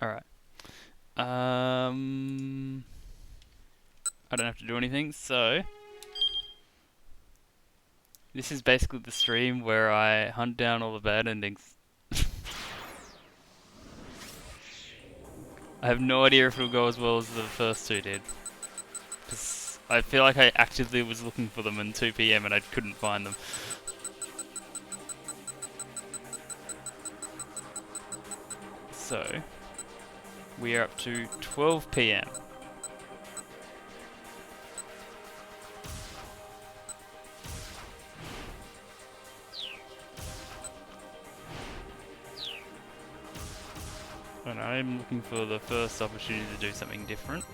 Alright. I don't have to do anything, so this is basically the stream where I hunt down all the bad endings. I have no idea if it'll go as well as the first two did. 'Cause I feel like I actively was looking for them at 2 PM and I couldn't find them. So, we are up to 12 PM. And I'm looking for the first opportunity to do something different.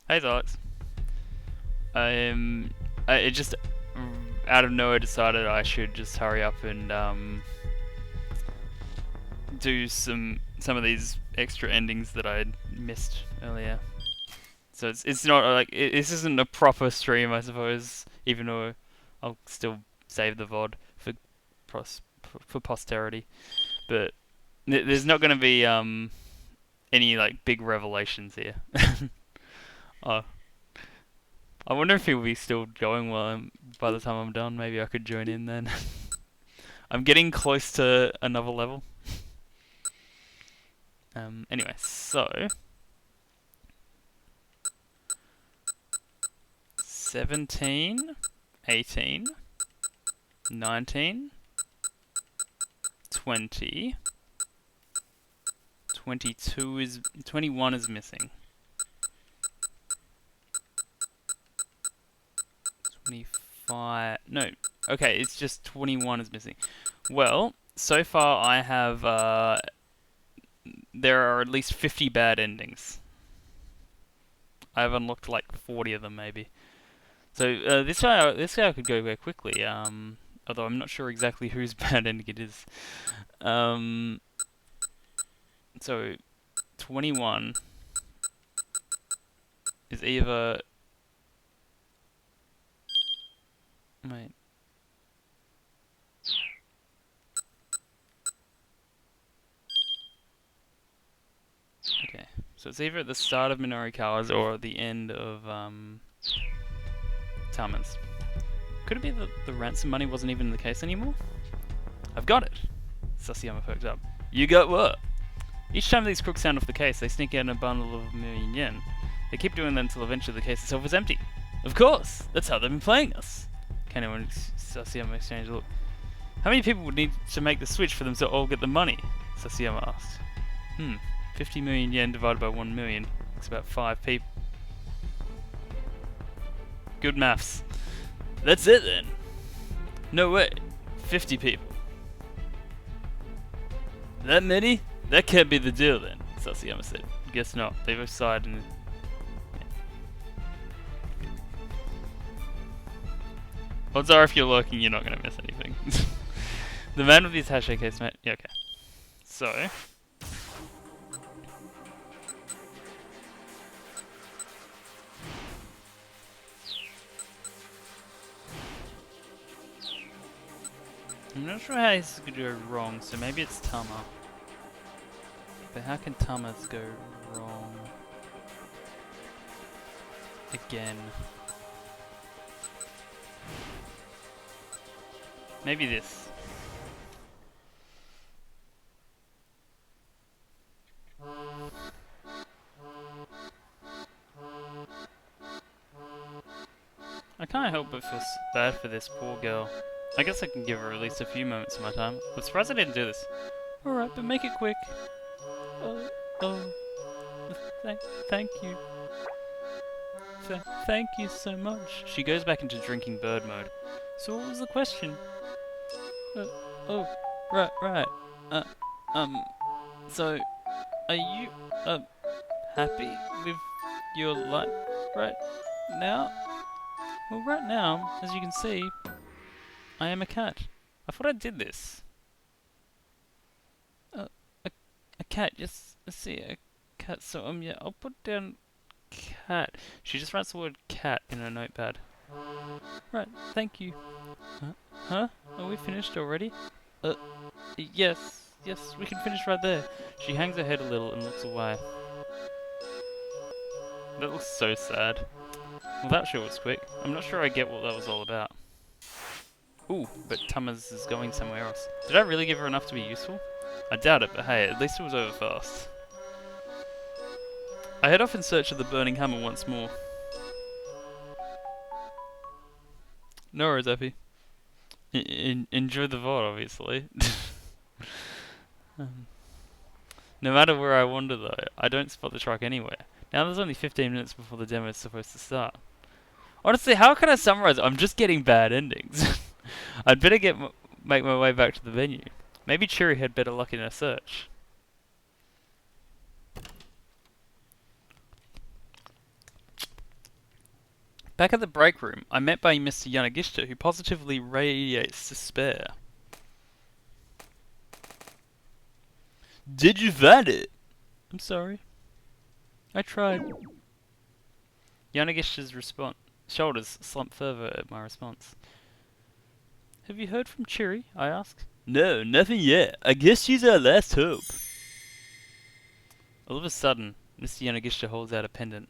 Hey Alex. It just out of nowhere decided I should just hurry up and do some of these extra endings that I missed earlier. So it's not like this isn't a proper stream, I suppose, even though I'll still save the VOD for posterity. But there's not going to be any like big revelations here. Oh, I wonder if he'll be still going by the time I'm done. Maybe I could join in then. I'm getting close to another level. Anyway, so 17, 18, 19, 20, 21 is missing. 25, no, okay, it's just 21 is missing. Well, so far I have, there are at least 50 bad endings. I've unlocked like 40 of them maybe. So this guy I could go very quickly, although I'm not sure exactly whose bad ending it is. So 21 is either... Wait. Okay, so it's either at the start of Minorikawa's or at the end of Tama's. Could it be that the ransom money wasn't even the case anymore? I've got it! Sasayama perked up. You got what? Each time these crooks sound off the case, they sneak out in a bundle of 1,000,000 yen. They keep doing that until eventually the case itself is empty. Of course! That's how they've been playing us! Kano and Sasayama exchanged a look. How many people would need to make the switch for them to all get the money? Sasayama asked. 50 million yen divided by 1 million. It's about 5 people. Good maths. That's it then. No way. 50 people. That many? That can't be the deal then, Sasayama said. Guess not. They both sighed and... Yeah. Odds are if you're lurking, you're not going to miss anything. The man with the attaché case, mate. Yeah, okay. So... I'm not sure how this could go wrong, so maybe it's Tama. But how can Tama's go wrong? Again. Maybe this. I can't help but feel bad for this poor girl. I guess I can give her at least a few moments of my time. I'm surprised I didn't do this. Alright, but make it quick. Thank you. Thank you so much. She goes back into drinking bird mode. So what was the question? Right. So, are you, happy with your life right now? Well, right now, as you can see, I am a cat. I thought I did this. A cat, yes, let's see, a cat, so, yeah, I'll put down cat. She just writes the word cat in her notepad. Right, thank you. Huh? Are we finished already? Yes, yes, we can finish right there. She hangs her head a little and looks away. That looks so sad. Well, that sure was quick. I'm not sure I get what that was all about. Ooh, but Tummers is going somewhere else. Did I really give her enough to be useful? I doubt it, but hey, at least it was over fast. I head off in search of the burning hammer once more. No worries, Effie. Enjoy the VOD, obviously. Um, no matter where I wander, though, I don't spot the truck anywhere. Now there's only 15 minutes before the demo is supposed to start. Honestly, how can I summarize it? I'm just getting bad endings. I'd better make my way back to the venue. Maybe Cheery had better luck in her search. Back at the break room, I'm met by Mr. Yanagishita, who positively radiates despair. Did you find it? I'm sorry. I tried. Yanagishita's shoulders slump further at my response. Have you heard from Cheery? I ask. No, nothing yet. I guess she's our last hope. All of a sudden, Mr. Yanagishita holds out a pendant.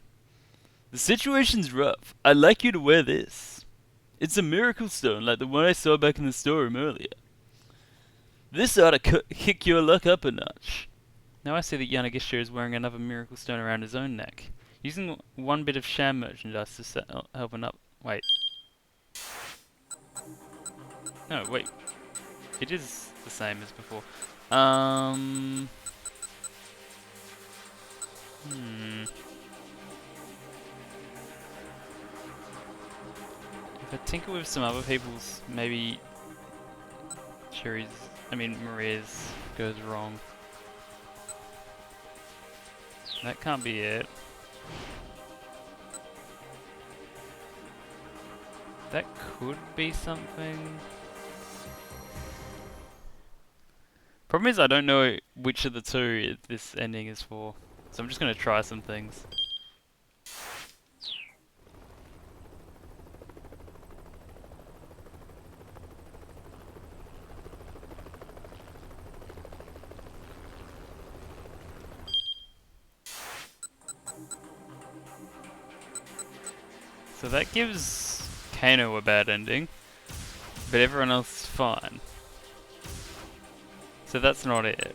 The situation's rough. I'd like you to wear this. It's a miracle stone like the one I saw back in the storeroom earlier. This ought to kick your luck up a notch. Now I see that Yanagishita is wearing another miracle stone around his own neck. Using one bit of sham merchandise to help him up. Wait. No, wait. It is the same as before. If I tinker with some other people's, maybe Maria's goes wrong. That can't be it. That could be something. Problem is I don't know which of the two this ending is for. So I'm just gonna try some things. So that gives Kano a bad ending, but everyone else is fine. So that's not it.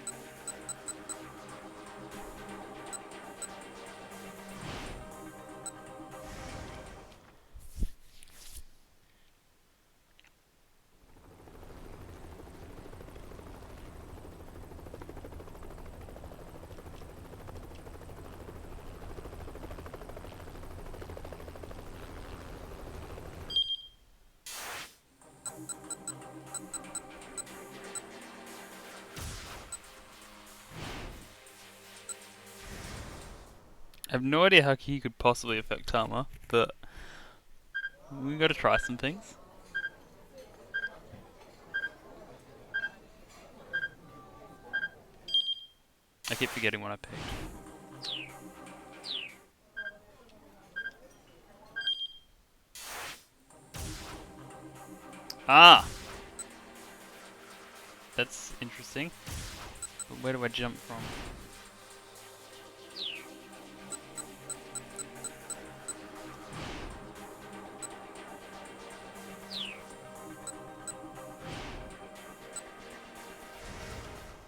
I have no idea how he could possibly affect Tama, but we gotta try some things. I keep forgetting what I picked. Ah! That's interesting. But where do I jump from?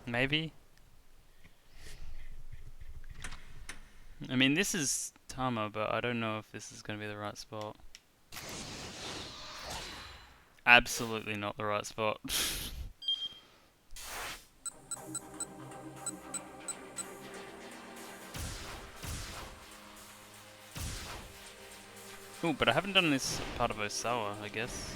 Maybe? I mean, this is Tama, but I don't know if this is going to be the right spot. Absolutely not the right spot. Oh, but I haven't done this part of Osawa, I guess.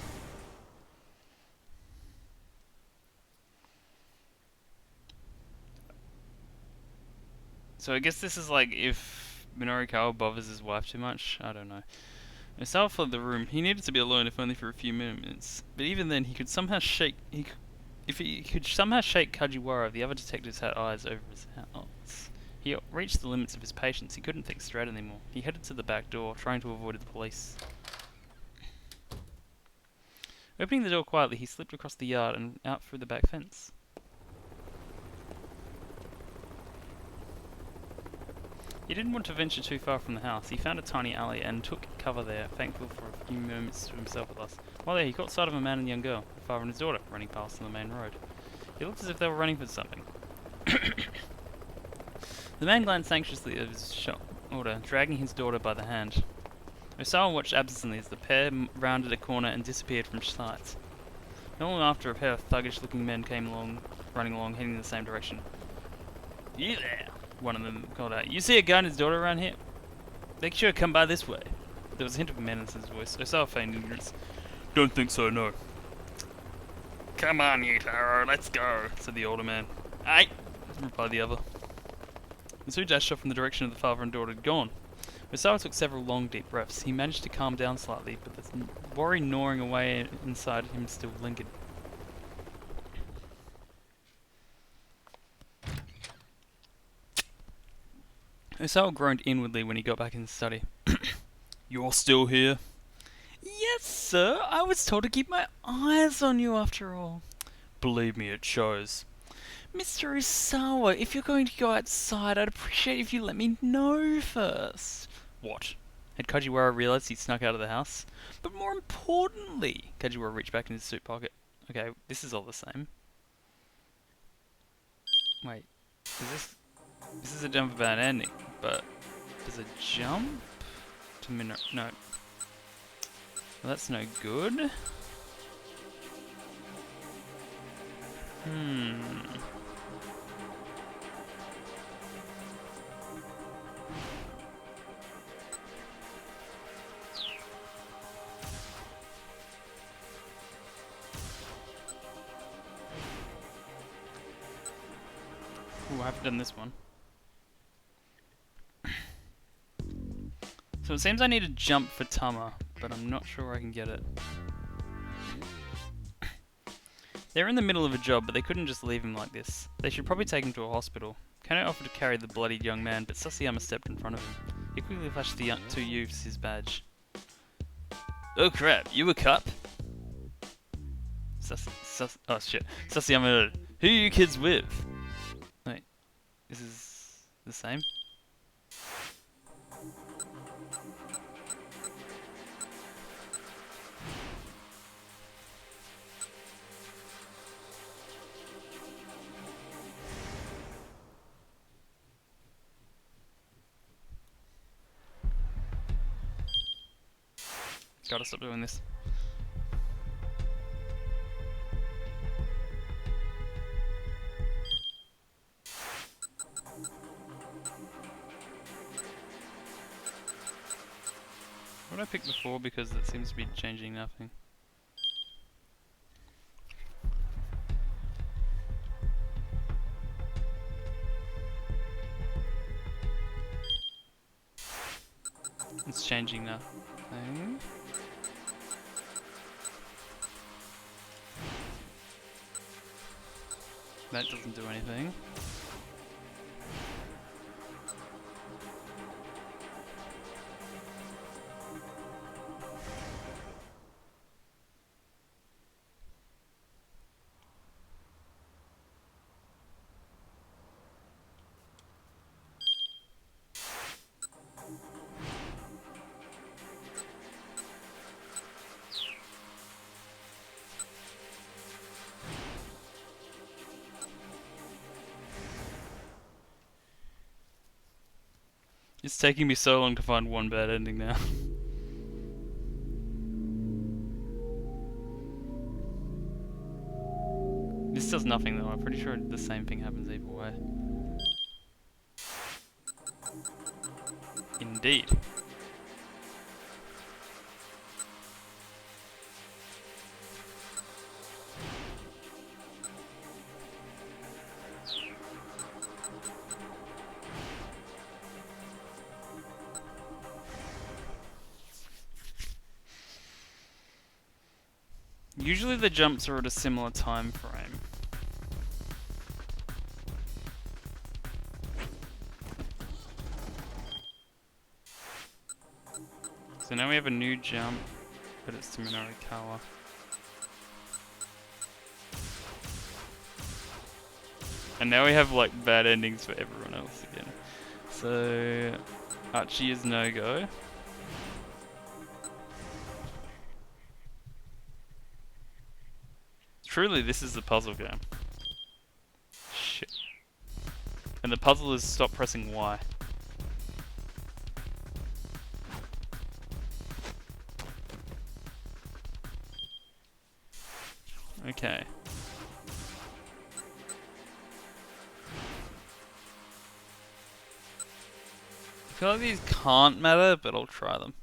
So I guess this is like if Minorikawa bothers his wife too much. I don't know. Osawa fled the room. He needed to be alone, if only for a few minutes. But even then, he could somehow shake. If he could somehow shake Kajiwara, the other detectives had eyes over his house. He reached the limits of his patience. He couldn't think straight anymore. He headed to the back door, trying to avoid the police. Opening the door quietly, he slipped across the yard and out through the back fence. He didn't want to venture too far from the house. He found a tiny alley and took cover there, thankful for a few moments to himself with us. While there, he caught sight of a man and young girl, a father and his daughter, running past on the main road. It looked as if they were running for something. The man glanced anxiously at his shoulder, dragging his daughter by the hand. Osawa watched absently as the pair rounded a corner and disappeared from sight. Not long after, a pair of thuggish-looking men came along, running along, heading in the same direction. "You there!" one of them called out. "You see a guy and his daughter around here? Make sure to come by this way." There was a hint of menace in his voice. Osawa feigned ignorance. "Don't think so, no." "Come on, Yutaro, let's go," said the older man. "Aye," replied the other. The two dashed off in the direction of the father and daughter had gone. Osawa took several long, deep breaths. He managed to calm down slightly, but the worry gnawing away inside him still lingered. Osawa groaned inwardly when he got back in the study. "You're still here?" "Yes, sir. I was told to keep my eyes on you after all." "Believe me, it shows." "Mr. Osawa, if you're going to go outside, I'd appreciate if you let me know first." What? Had Kajiwara realized he'd snuck out of the house? But more importantly, Kajiwara reached back in his suit pocket. Okay, this is all the same. Wait, this is a jump of bad ending, but there's a jump to no. Well, that's no good. Ooh, I haven't done this one. So it seems I need a jump for Tama, but I'm not sure I can get it. They're in the middle of a job, but they couldn't just leave him like this. They should probably take him to a hospital. Kano offered to carry the bloodied young man, but Sasayama stepped in front of him. He quickly flashed the two youths his badge. "Oh crap, you a cop?" Oh shit. Sasayama, "Who are you kids with?" Wait, this is the same? Gotta stop doing this. What did I pick before, because it seems to be changing nothing? It's changing nothing. That doesn't do anything. It's taking me so long to find one bad ending now. This does nothing though, I'm pretty sure the same thing happens either way. Indeed. Usually the jumps are at a similar time frame. So now we have a new jump, but it's to Minorikawa. And now we have like bad endings for everyone else again. So So Archie is no go. Truly, this is the puzzle game. Shit. And the puzzle is stop pressing Y. Okay. I feel like these can't matter, but I'll try them.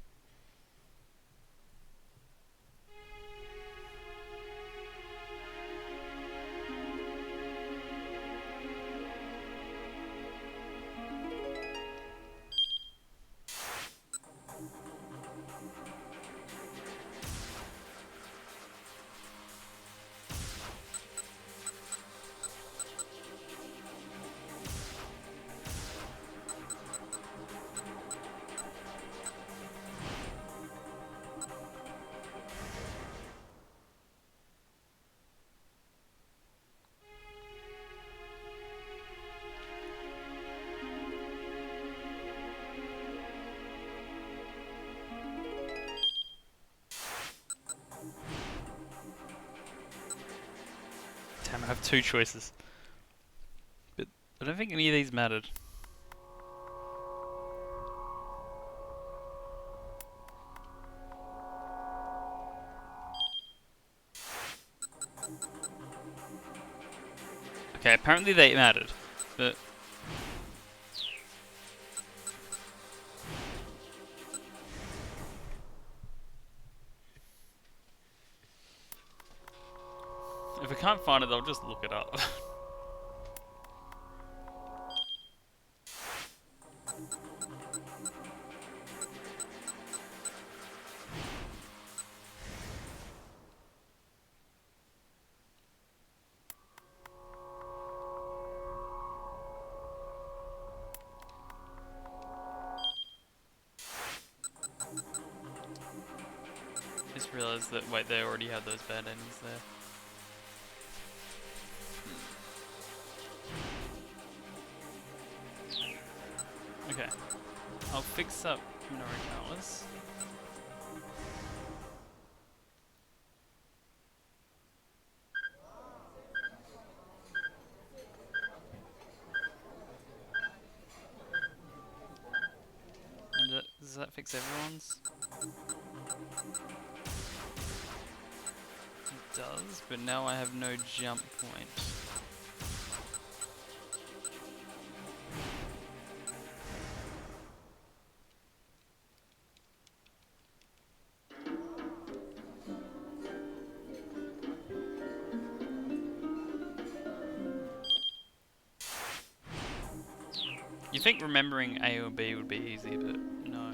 Damn, I have two choices. But I don't think any of these mattered. Okay, apparently they mattered, but... If I can't find it, I'll just look it up. Just realised that, wait, they already had those bad endings there. Okay. I'll fix up Norikawa's. And does that fix everyone's? It does, but now I have no jump point. You think remembering A or B would be easy, but no.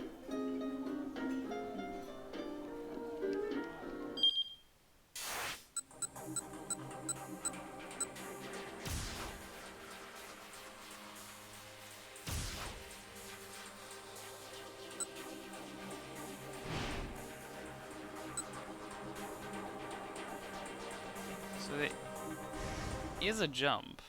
So there is a jump.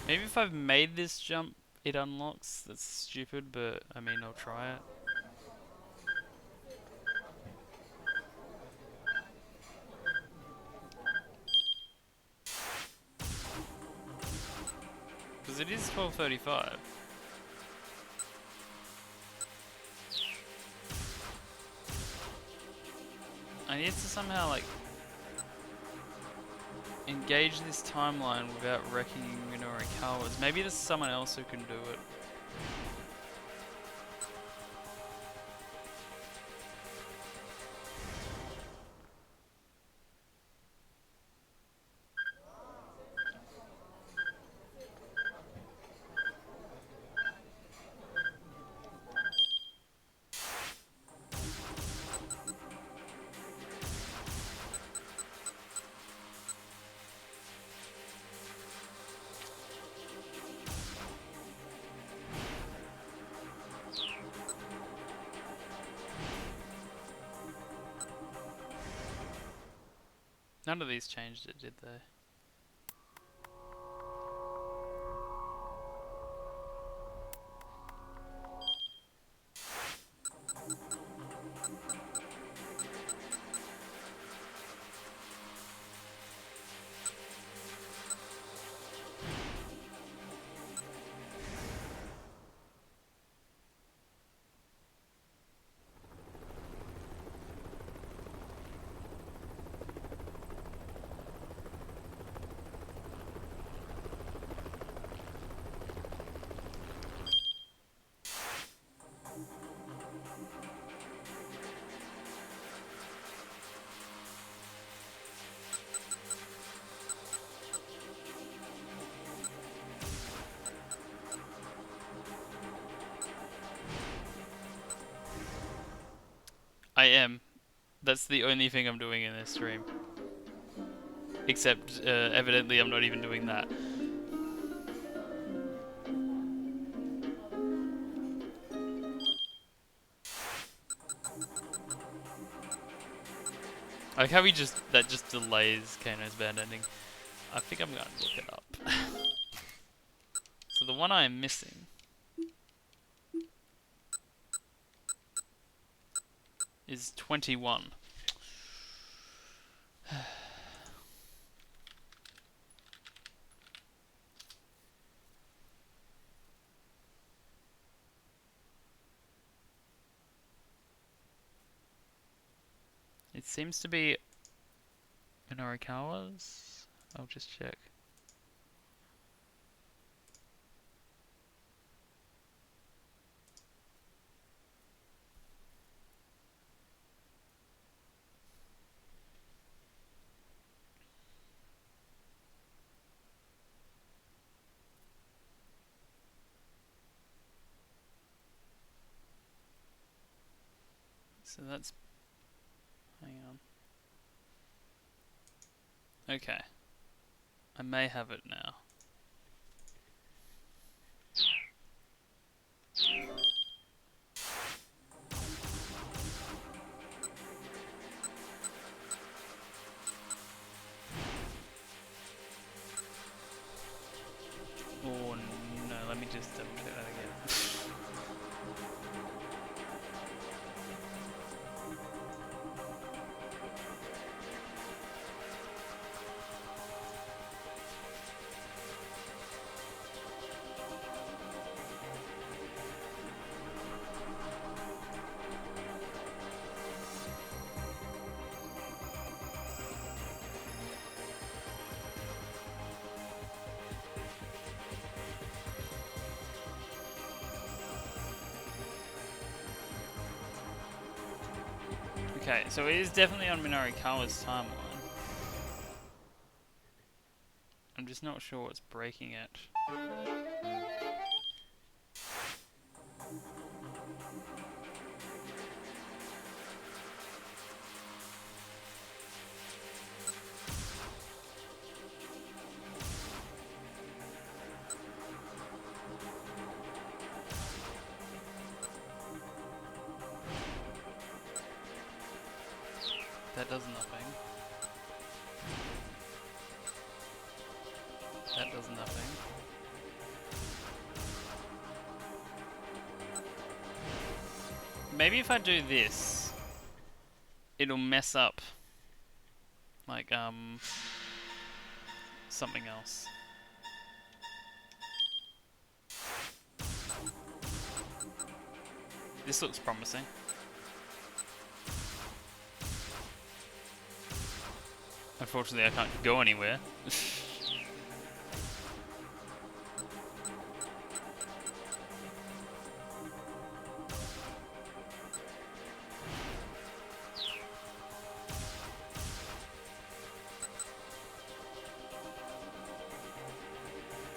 Maybe if I've made this jump, it unlocks. That's stupid, but I mean, I'll try it. Because it is 12:35. I need to somehow, like, engage this timeline without wrecking Minorikawa's. Maybe there's someone else who can do it. None of these changed it, did they? I am. That's the only thing I'm doing in this stream. Except, evidently I'm not even doing that. I like how that just delays Kano's band ending. I think I'm gonna look it up. So the one I am missing is 21. It seems to be Minorikawa's. I'll just check. So that's... hang on. Okay. I may have it now. Oh no, let me just double check that again. Okay, so it is definitely on Minorikawa's timeline. I'm just not sure what's breaking it. That does nothing. That does nothing. Maybe if I do this, it'll mess up, like, something else. This looks promising. Unfortunately, I can't go anywhere.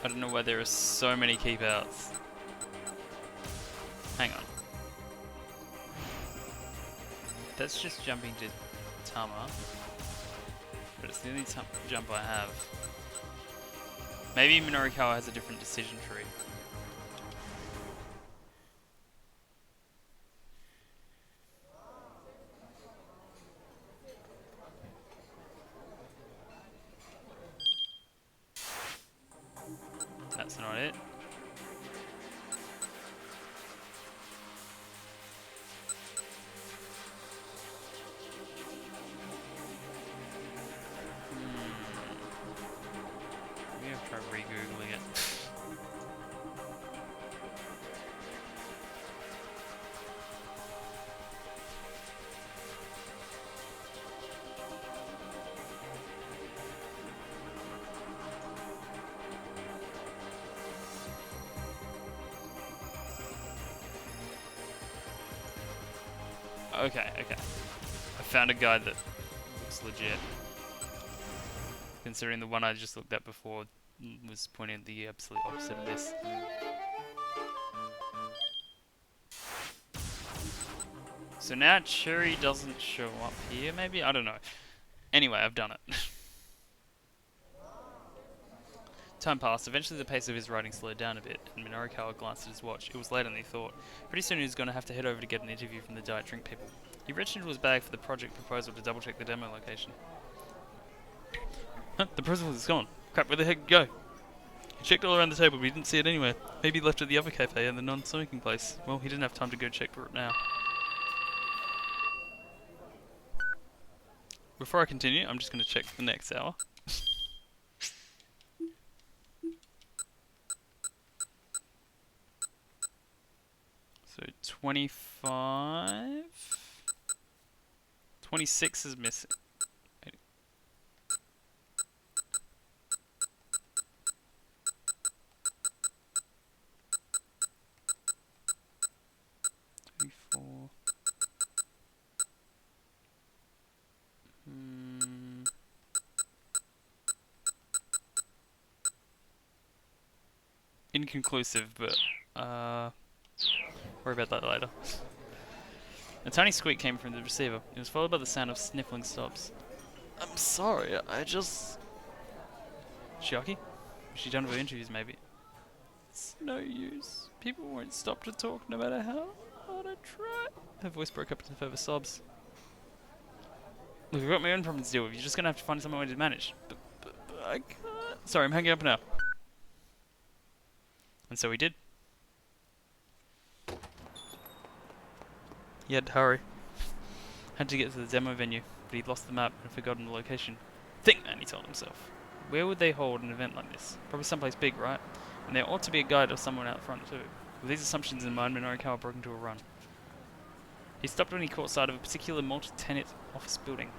I don't know why there are so many keep outs. Hang on. That's just jumping to Tama. But it's the only jump I have. Maybe Minorikawa has a different decision tree. Okay. I found a guide that looks legit. Considering the one I just looked at before was pointing at the absolute opposite of this. So now Cherry doesn't show up here, maybe? I don't know. Anyway, I've done it. Time passed. Eventually the pace of his writing slowed down a bit, and Minorikawa glanced at his watch. It was later than he thought. Pretty soon he was going to have to head over to get an interview from the Diet Drink people. He reached into his bag for the project proposal to double-check the demo location. Huh? The proposal is gone. Crap, where the heck did it go? He checked all around the table, but he didn't see it anywhere. Maybe he left it at the other cafe and the non-smoking place. Well, he didn't have time to go check for it now. Before I continue, I'm just going to check the next hour. So 25... 26 is missing. 24... Inconclusive, but worry about that later. A tiny squeak came from the receiver. It was followed by the sound of sniffling sobs. I'm sorry, I just... Shiaki? Was she done with interviews, maybe? It's no use. People won't stop to talk no matter how hard I try. Her voice broke up into further sobs. Look, I've got my own problems to deal with. You're just gonna have to find someone to manage. But I can't. Sorry, I'm hanging up now. And so he did. He had to hurry. Had to get to the demo venue, but he'd lost the map and forgotten the location. Think, man, he told himself. Where would they hold an event like this? Probably someplace big, right? And there ought to be a guide or someone out front too. With these assumptions in mind, Minorikawa broke into a run. He stopped when he caught sight of a particular multi-tenant office building.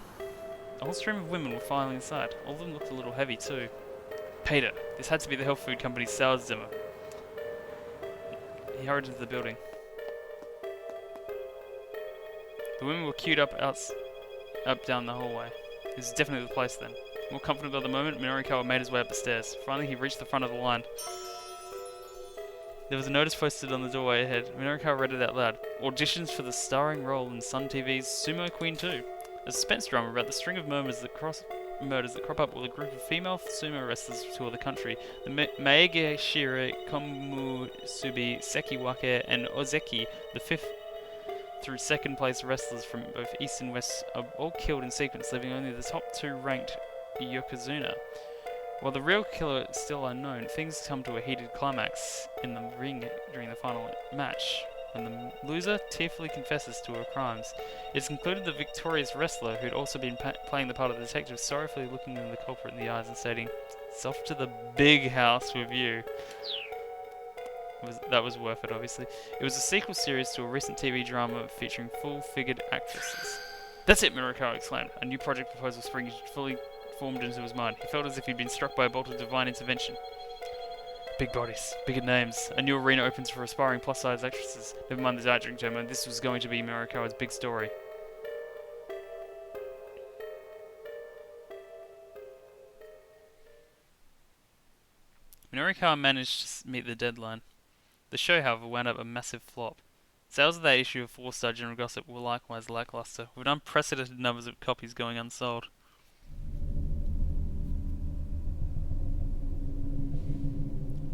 A whole stream of women were filing inside. All of them looked a little heavy too. Peter, this had to be the health food company's sales demo. He hurried into the building. The women were queued up down the hallway. This is definitely the place then. More confident about the moment, Minorikawa made his way up the stairs. Finally, he reached the front of the line. There was a notice posted on the doorway ahead. Minorikawa read it out loud. Auditions for the starring role in Sun TV's Sumo Queen 2. A suspense drama about the string of murders that crop up while a group of female sumo wrestlers tour the country. The Maege Shire, Komusubi, Sekiwake, and Ozeki, the 5th through 2nd place wrestlers from both East and West, are all killed in sequence, leaving only the top 2 ranked Yokozuna. While the real killer is still unknown, things come to a heated climax in the ring during the final match, when the loser tearfully confesses to her crimes. It's concluded the victorious wrestler, who had also been playing the part of the detective, sorrowfully looking the culprit in the eyes and stating, "It's off to the big house with you." That was worth it, obviously. It was a sequel series to a recent TV drama featuring full-figured actresses. That's it, Minorikawa exclaimed. A new project proposal springing fully formed into his mind. He felt as if he'd been struck by a bolt of divine intervention. Big bodies, bigger names. A new arena opens for aspiring plus-size actresses. Never mind the Diet Drink demo. This was going to be Minorikawa's big story. Minorikawa managed to meet the deadline. The show, however, wound up a massive flop. Sales of that issue of 4-star General Gossip were likewise lackluster, with unprecedented numbers of copies going unsold.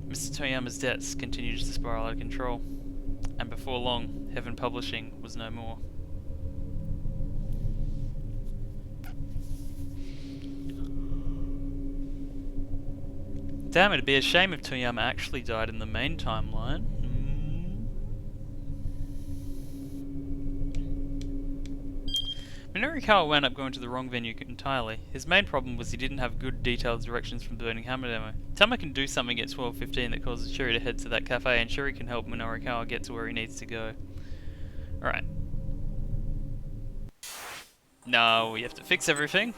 Mr. Toyama's debts continued to spiral out of control, and before long, Heaven Publishing was no more. Damn, it'd be a shame if Toyama actually died in the main timeline. Minorikawa wound up going to the wrong venue entirely. His main problem was he didn't have good detailed directions from the Burning Hammer demo. Tama can do something at 12:15 that causes Shuri to head to that cafe, and Shuri can help Minorikawa get to where he needs to go. Alright. Now we have to fix everything.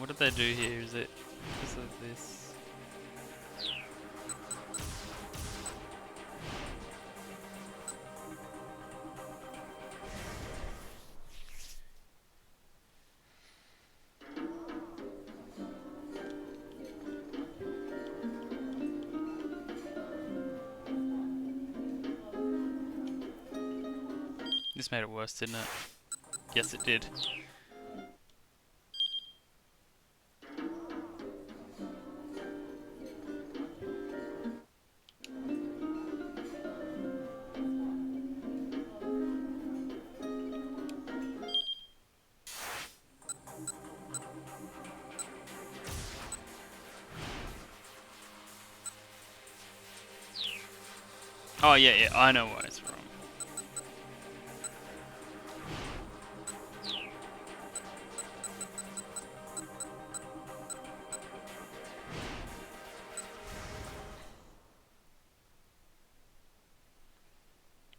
what did they do here? Is it because of this? This made it worse, didn't it? Yes, it did. Oh yeah, yeah, I know why it's wrong.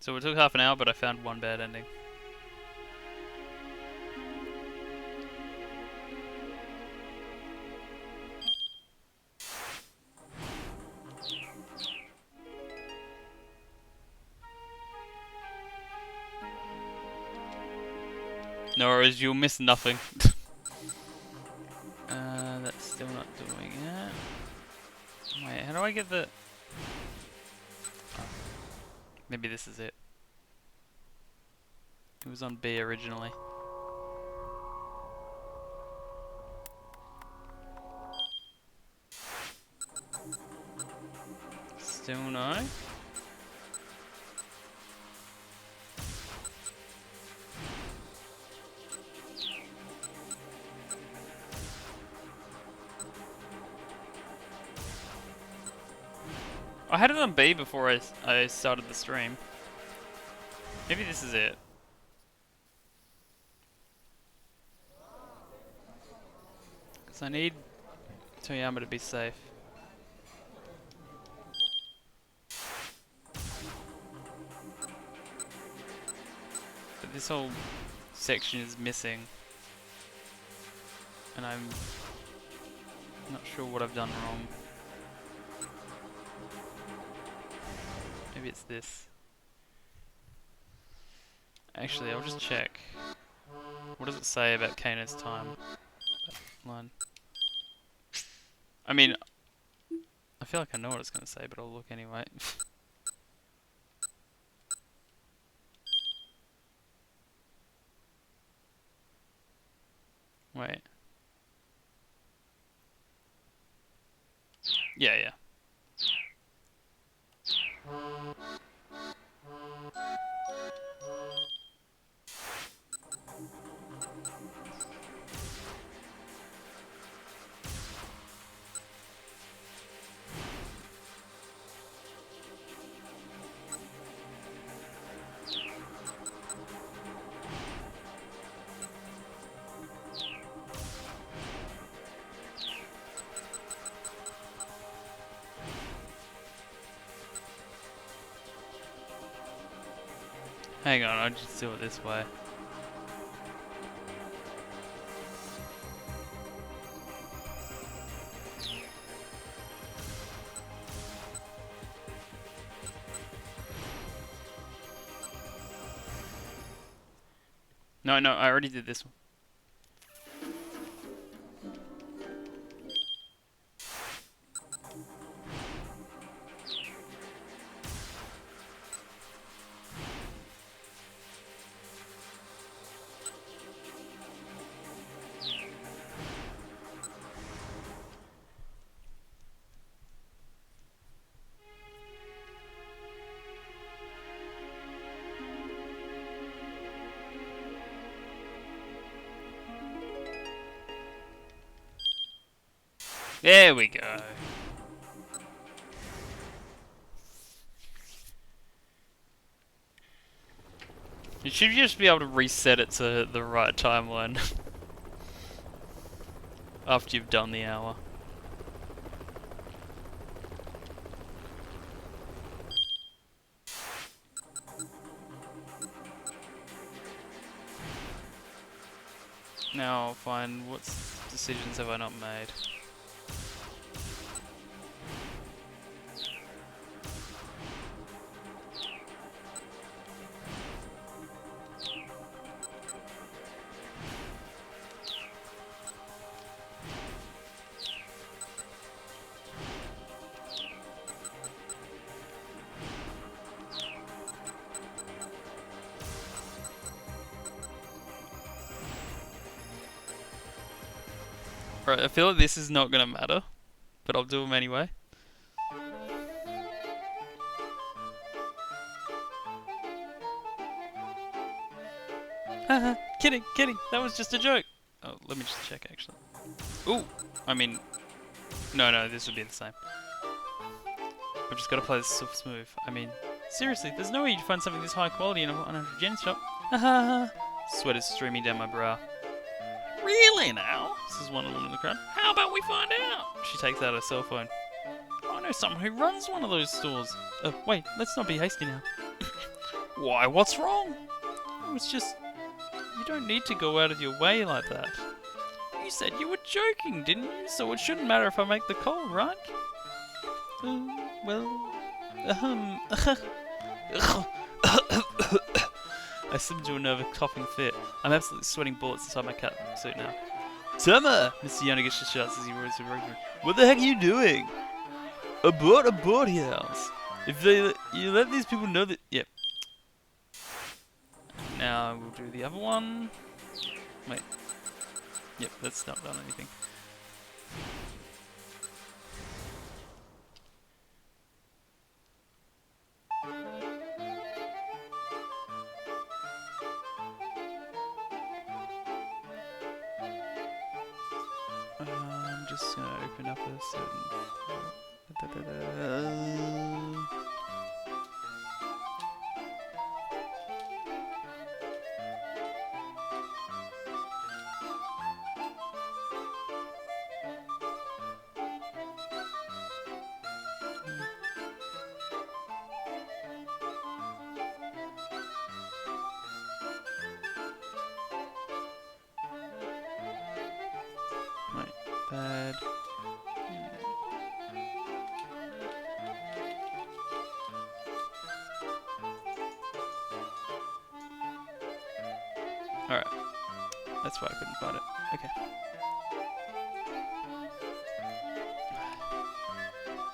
So it took half an hour, but I found one bad ending. No worries, you'll miss nothing. That's still not doing it. Wait, how do I get the... Oh, maybe this is it. It was on B originally. Still no? I had it on B before I started the stream. Maybe this is it. Because I need Toyama to be safe. But this whole section is missing. And I'm not sure what I've done wrong. Maybe it's this. Actually, I'll just check. What does it say about Kano's time? That line. I mean, I feel like I know what it's going to say, but I'll look anyway. Wait. Yeah, yeah. Hang on, I'll just do it this way. No, no, I already did this one. There we go. You should just be able to reset it to the right timeline after you've done the hour. Now find what decisions have I not made. Right, I feel like this is not gonna matter, but I'll do them anyway. Haha, kidding, that was just a joke. Oh, let me just check actually. Ooh, I mean, no, this would be the same. I've just gotta play this so smooth. I mean, seriously, there's no way you'd find something this high quality in a 100 yen shop. Haha, sweat is streaming down my brow. Really now? Says one woman in the crowd. How about we find out? She takes out her cell phone. I know someone who runs one of those stores. Wait, let's not be hasty now. Why, what's wrong? Oh, it's just, you don't need to go out of your way like that. You said you were joking, didn't you? So it shouldn't matter if I make the call, right? I slip into a nervous coughing fit. I'm absolutely sweating bullets inside my cat suit now. Tama! Mr. Yanagishi shouts as he roars to the room. What the heck are you doing? Abort house. If you let these people know that... Yep. Now we'll do the other one. Wait. Yep, that's not done anything. I'm just gonna open up a certain... Right, bad. Alright. That's why I couldn't find it. Okay.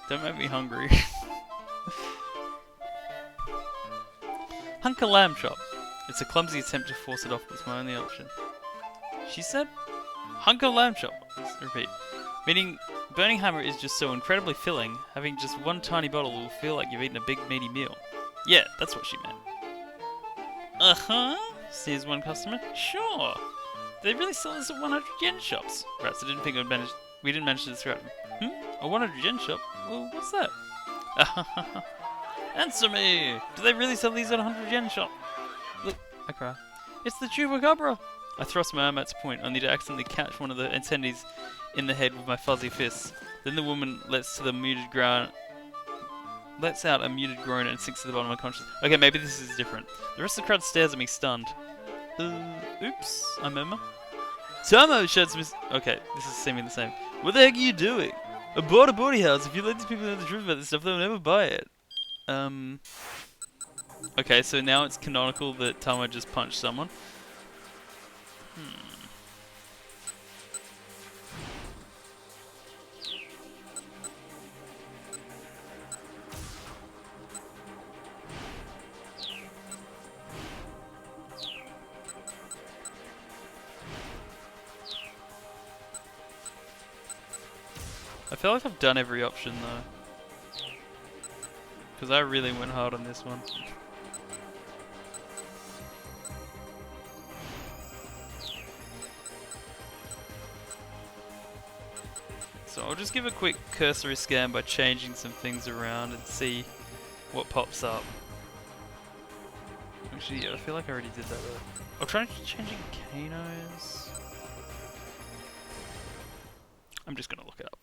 Don't make me hungry. Hunker Lamb Chop. It's a clumsy attempt to force it off, but it's my only option. She said? Hunker Lamb Chop. Let's repeat. Meaning, Burning Hammer is just so incredibly filling, having just one tiny bottle will feel like you've eaten a big meaty meal. Yeah, that's what she meant. Uh-huh, says one customer. Sure. They really sell this at 100 yen shops. Perhaps I didn't think we didn't mention this throughout. A 100 yen shop? Well, what's that? Answer me! Do they really sell these at a 100 yen shop? Look, I cry. It's the Chupacabra! I thrust my arm out to point, only to accidentally catch one of the attendees in the head with my fuzzy fists. Then the woman lets out a muted groan and sinks to the bottom of my consciousness. Okay, maybe this is different. The rest of the crowd stares at me stunned. Oops, I murmur. Tomo shouts Miss... Okay, this is seeming the same. What the heck are you doing? Abort a booty house. If you let these people know the truth about this stuff, they'll never buy it. Okay, so now it's canonical that Tomo just punched someone. I feel like I've done every option though. Because I really went hard on this one. So I'll just give a quick cursory scan by changing some things around and see what pops up. Actually, yeah, I feel like I already did that though. I'll try changing Kano's. I'm just gonna look it up.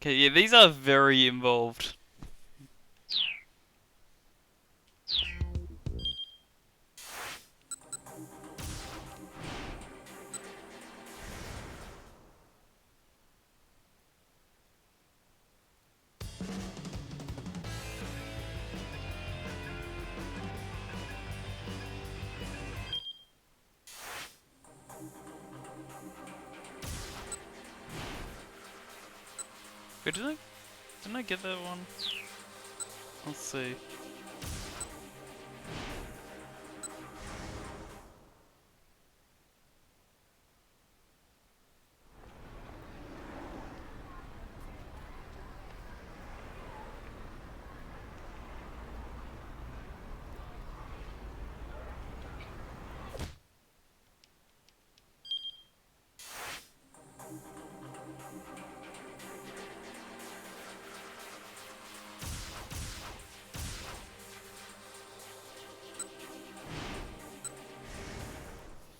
Okay, yeah, these are very involved. Wait, didn't I get that one? Let's see.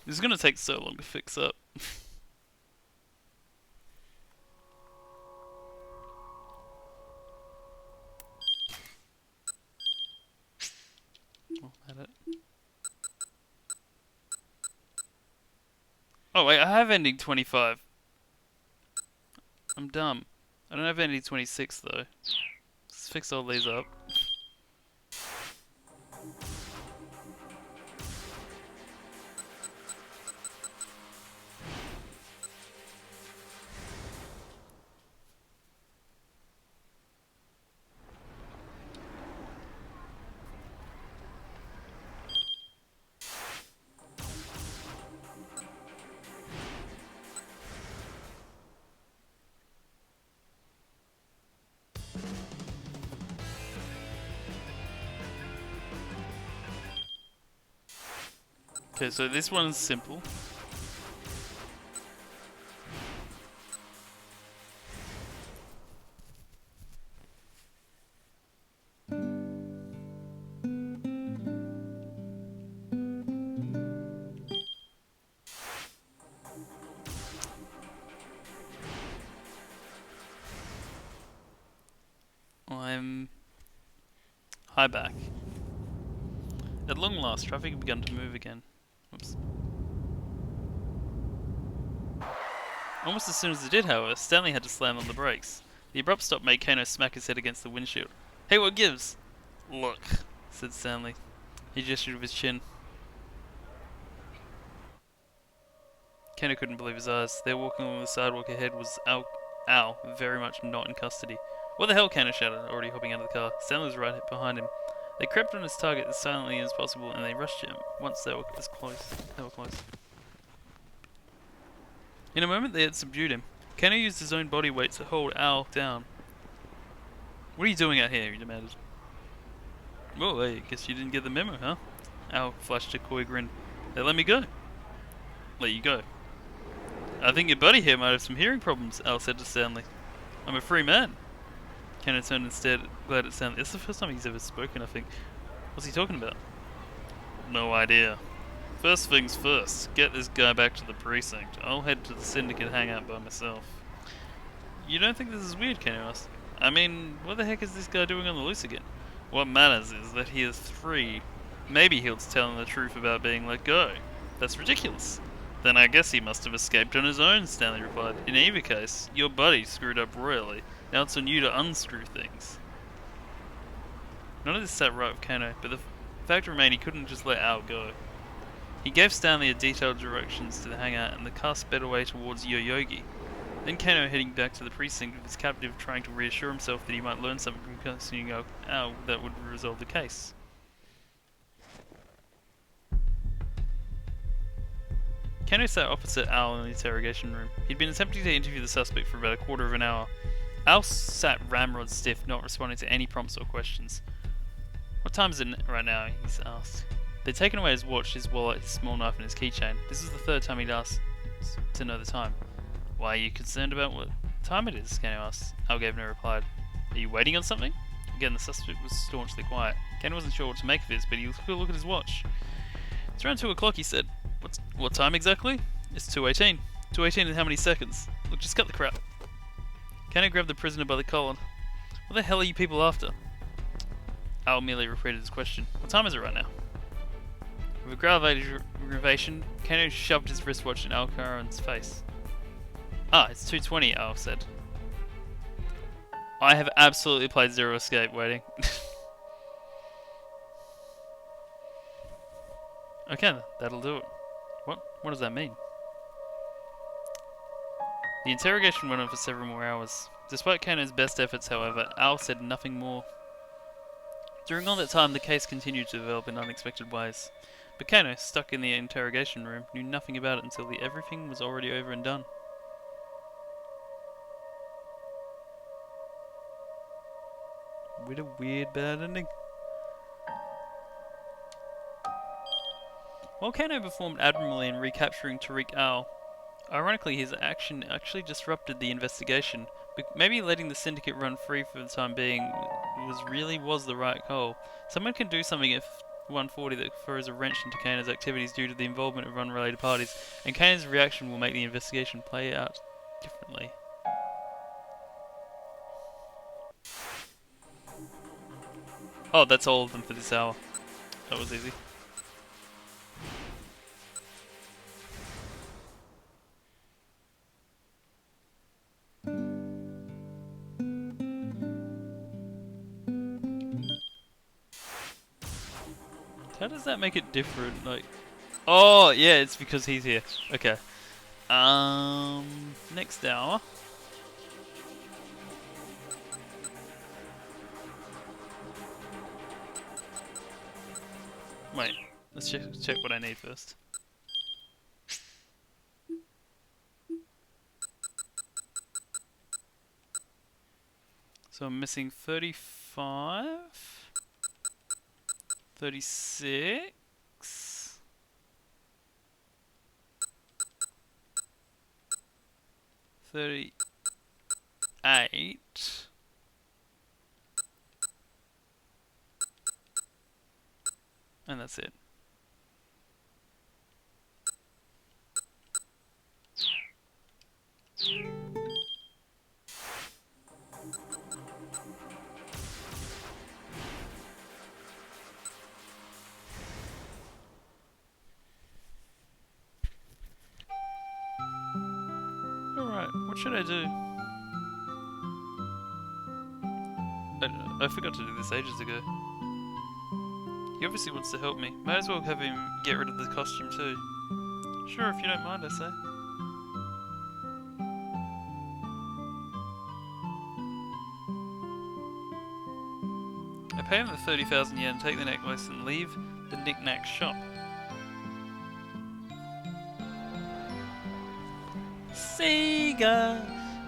This is gonna take so long to fix up. Oh, had it. Oh wait, I have ending 25. I'm dumb. I don't have ending 26 though. Let's fix all these up. Okay, so this one's simple. I'm high back. At long last, traffic had begun to move again. Whoops. Almost as soon as it did, however, Stanley had to slam on the brakes. The abrupt stop made Kano smack his head against the windshield. Hey, what gives? Look, said Stanley. He gestured with his chin. Kano couldn't believe his eyes. There walking along the sidewalk ahead was Al, very much not in custody. What the hell, Kano shouted, already hopping out of the car. Stanley was right behind him. They crept on his target as silently as possible and they rushed him. Once they were close. In a moment they had subdued him. Kano used his own body weight to hold Al down. What are you doing out here? He demanded. Well, I guess you didn't get the memo, huh? Al flashed a coy grin. They let me go. Let you go. I think your buddy here might have some hearing problems, Al said to Stanley. I'm a free man. Kano turned and stared, glad at Stanley. That's the first time he's ever spoken, I think. What's he talking about? No idea. First things first, get this guy back to the precinct. I'll head to the syndicate hangout by myself. You don't think this is weird, Kano asked? I mean, what the heck is this guy doing on the loose again? What matters is that he is free. Maybe he'll tell him the truth about being let go. That's ridiculous. Then I guess he must have escaped on his own, Stanley replied. In either case, your buddy screwed up royally. Now it's on you to unscrew things. None of this sat right with Kano, but the fact remained he couldn't just let Al go. He gave Stanley a detailed directions to the hangout and the car sped away towards Yoyogi. Then Kano heading back to the precinct with his captive trying to reassure himself that he might learn something from questioning Al that would resolve the case. Kano sat opposite Al in the interrogation room. He'd been attempting to interview the suspect for about a quarter of an hour. Al sat ramrod stiff, not responding to any prompts or questions. What time is it right now? He's asked. They'd taken away his watch, his wallet, his small knife and his keychain. This was the third time he'd asked to know the time. Why are you concerned about what time it is? Kano asked. Al gave no reply. Are you waiting on something? Again, the suspect was staunchly quiet. Kano wasn't sure what to make of this, but he took a look at his watch. It's around 2 o'clock, he said. What time exactly? It's 2:18. 2:18 in how many seconds? Look, just cut the crap. Kano grabbed the prisoner by the collar. What the hell are you people after? Al merely repeated his question. What time is it right now? With a growl of aggravation, Kano shoved his wristwatch in Al-Karan's face. Ah, it's 2:20, Al said. I have absolutely played Zero Escape waiting. Okay, that'll do it. What? What does that mean? The interrogation went on for several more hours. Despite Kano's best efforts, however, Al said nothing more. During all that time, the case continued to develop in unexpected ways. But Kano, stuck in the interrogation room, knew nothing about it until everything was already over and done. With a weird bad ending. While Kano performed admirably in recapturing Tariq Al, ironically his action actually disrupted the investigation. But maybe letting the syndicate run free for the time being was the right call. Someone can do something at 140 that throws a wrench into Kano's activities due to the involvement of unrelated parties, and Kano's reaction will make the investigation play out differently. Oh, that's all of them for this hour. That was easy. How does that make it different? Like, oh yeah, it's because he's here. Okay. Next hour. Wait, let's check what I need first. So I'm missing 35, 36, 38. And that's it. Alright, what should I do? I don't know, I forgot to do this ages ago. He obviously wants to help me. Might as well have him get rid of the costume too. Sure, if you don't mind, I say. I pay him the 30,000 yen, take the necklace and leave the knick-knack shop. Sega!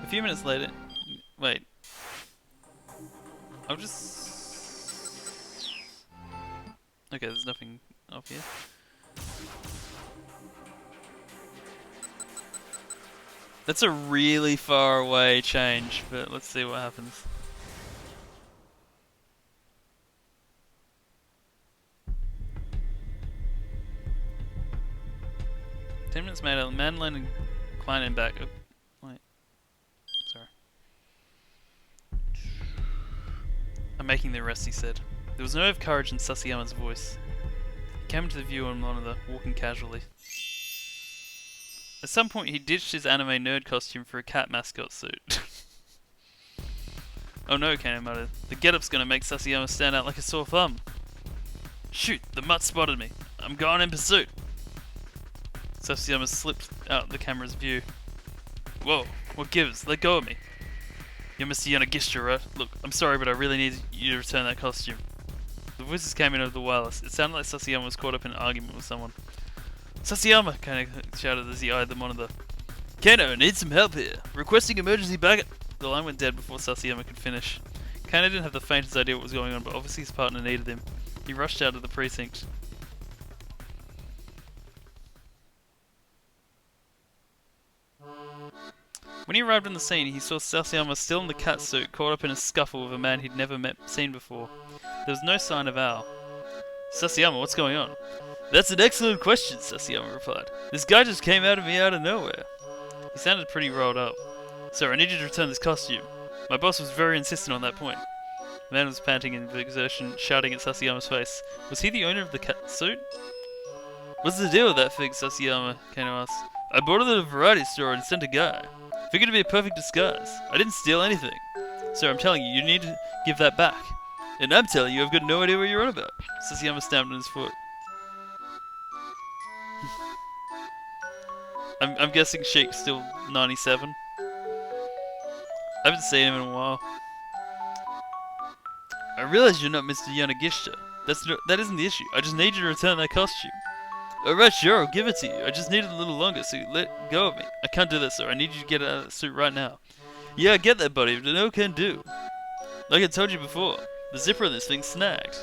A few minutes later... Wait. I'll just... Okay, there's nothing up here. That's a really far away change, but let's see what happens. "10 minutes later, Madeline and Klein and back." Oh, wait. Sorry. "I'm making the arrest," he said. There was a note of courage in Sasayama's voice. He came into the view on monitor, walking casually. At some point, he ditched his anime nerd costume for a cat mascot suit. "Oh no," Kano muttered. "The getup's gonna make Sasayama stand out like a sore thumb." "Shoot, the mutt spotted me. I'm going in pursuit." Sasayama slipped out the camera's view. "Whoa, what gives? Let go of me." "You're Mr. Yanagisha, right? Look, I'm sorry, but I really need you to return that costume." The voices came in over the wireless. It sounded like Sasayama was caught up in an argument with someone. "Sasayama!" Kano shouted as he eyed the monitor. "Kano, need some help here. Requesting emergency backup." The line went dead before Sasayama could finish. Kano didn't have the faintest idea what was going on, but obviously his partner needed him. He rushed out of the precinct. When he arrived on the scene, he saw Sasayama still in the cat suit, caught up in a scuffle with a man he'd never seen before. There was no sign of Al. "Sasayama, what's going on?" "That's an excellent question," Sasayama replied. "This guy just came out of nowhere." He sounded pretty rolled up. "Sir, I need you to return this costume." My boss was very insistent on that point. The man was panting in exertion, shouting at Sasayama's face. Was he the owner of the cat suit? What's the deal with that fig, Sasayama? Kano asked. I bought it at a variety store and sent a guy. Figured to be a perfect disguise. I didn't steal anything. Sir, I'm telling you, you need to give that back. And I'm telling you, I've got no idea what you're on about. Sasayama stamped on his foot. I'm guessing Sheik's still 97. I haven't seen him in a while. I realize you're not Mr. Yanagishita. That isn't the issue. I just need you to return that costume. Alright, sure, I'll give it to you. I just need it a little longer, so you let go of me. I can't do that, sir. I need you to get out of that suit right now. Yeah, I get that, buddy, but no can do. Like I told you before, the zipper on this thing's snagged.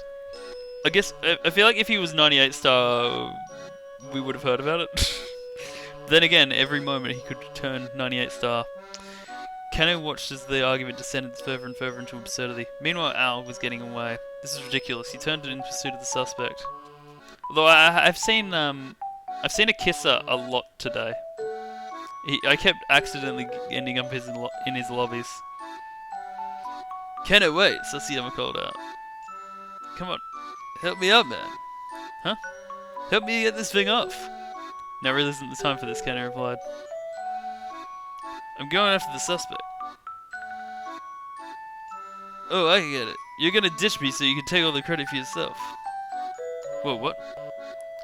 I guess, I feel like if he was 98 star, we would have heard about it. Then again, every moment he could turn 98 star. Kano watched as the argument descended further and further into absurdity. Meanwhile, Al was getting away. This is ridiculous. He turned in pursuit of the suspect. Although I've seen a kisser a lot today. I kept accidentally ending up in his lobbies. Kano, wait! Sasayama called out. Come on, help me out, man. Huh? Help me get this thing off. Now really isn't the time for this, Kano replied. I'm going after the suspect. Oh, I get it. You're gonna ditch me so you can take all the credit for yourself. Whoa, what?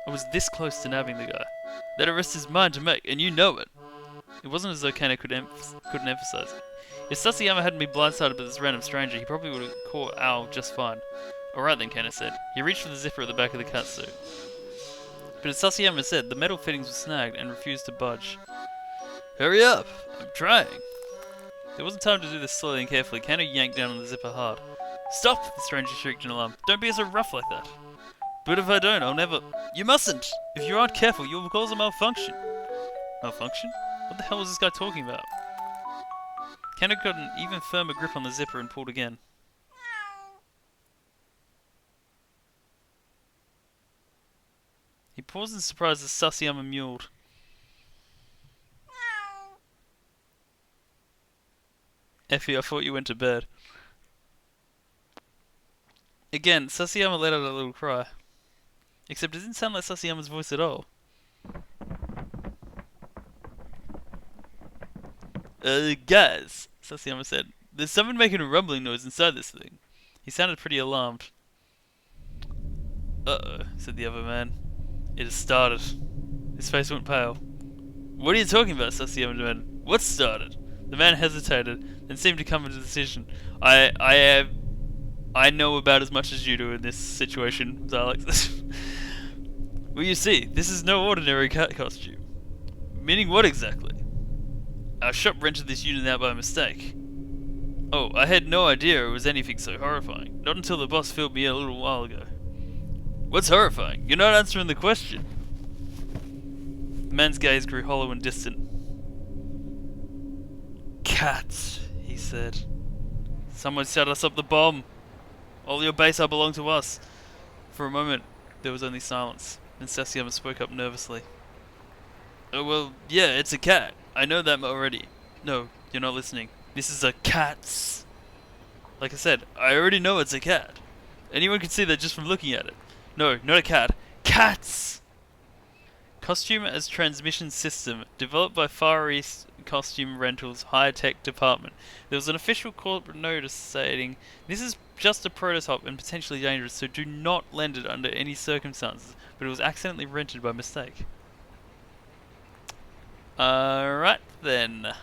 I was this close to nabbing the guy. That arrest is mine to make, and you know it. It wasn't as though Kano couldn't emphasize it. If Sasayama hadn't been blindsided by this random stranger, he probably would have caught Al just fine. Alright then, Kano said. He reached for the zipper at the back of the catsuit. But as Sasayama said, the metal fittings were snagged and refused to budge. Hurry up! I'm trying! There wasn't time to do this slowly and carefully. Kano yanked down on the zipper hard. Stop! The stranger shrieked in alarm. Don't be so rough like that. But if I don't, I'll never... You mustn't! If you aren't careful, you'll cause a malfunction. Malfunction? What the hell was this guy talking about? Kano got an even firmer grip on the zipper and pulled again. He paused in surprise as Sasayama mewed. Effie, I thought you went to bed. Again, Sasayama let out a little cry. Except it didn't sound like Sasayama's voice at all. Guys, Sasayama said, there's someone making a rumbling noise inside this thing. He sounded pretty alarmed. Uh-oh, said the other man. It has started. His face went pale. What are you talking about, Sasayama demanded. What started? The man hesitated, then seemed to come to a decision. I know about as much as you do in this situation, Alex. Well, you see, this is no ordinary cat costume. Meaning what exactly? Our shop rented this unit out by mistake. Oh, I had no idea it was anything so horrifying. Not until the boss filled me in a little while ago. What's horrifying? You're not answering the question. The man's gaze grew hollow and distant. Cats, he said. Someone set us up the bomb. All your base belong to us. For a moment, there was only silence. Then Sasayama spoke up nervously. Oh, well, yeah, it's a cat. I know that already. No, you're not listening. This is a cat's. Like I said, I already know it's a cat. Anyone can see that just from looking at it. No, not a cat. Cats! Costume as transmission system, developed by Far East Costume Rentals high-tech department. There was an official corporate notice stating, this is just a prototype and potentially dangerous, so do not lend it under any circumstances, but it was accidentally rented by mistake. Alright then.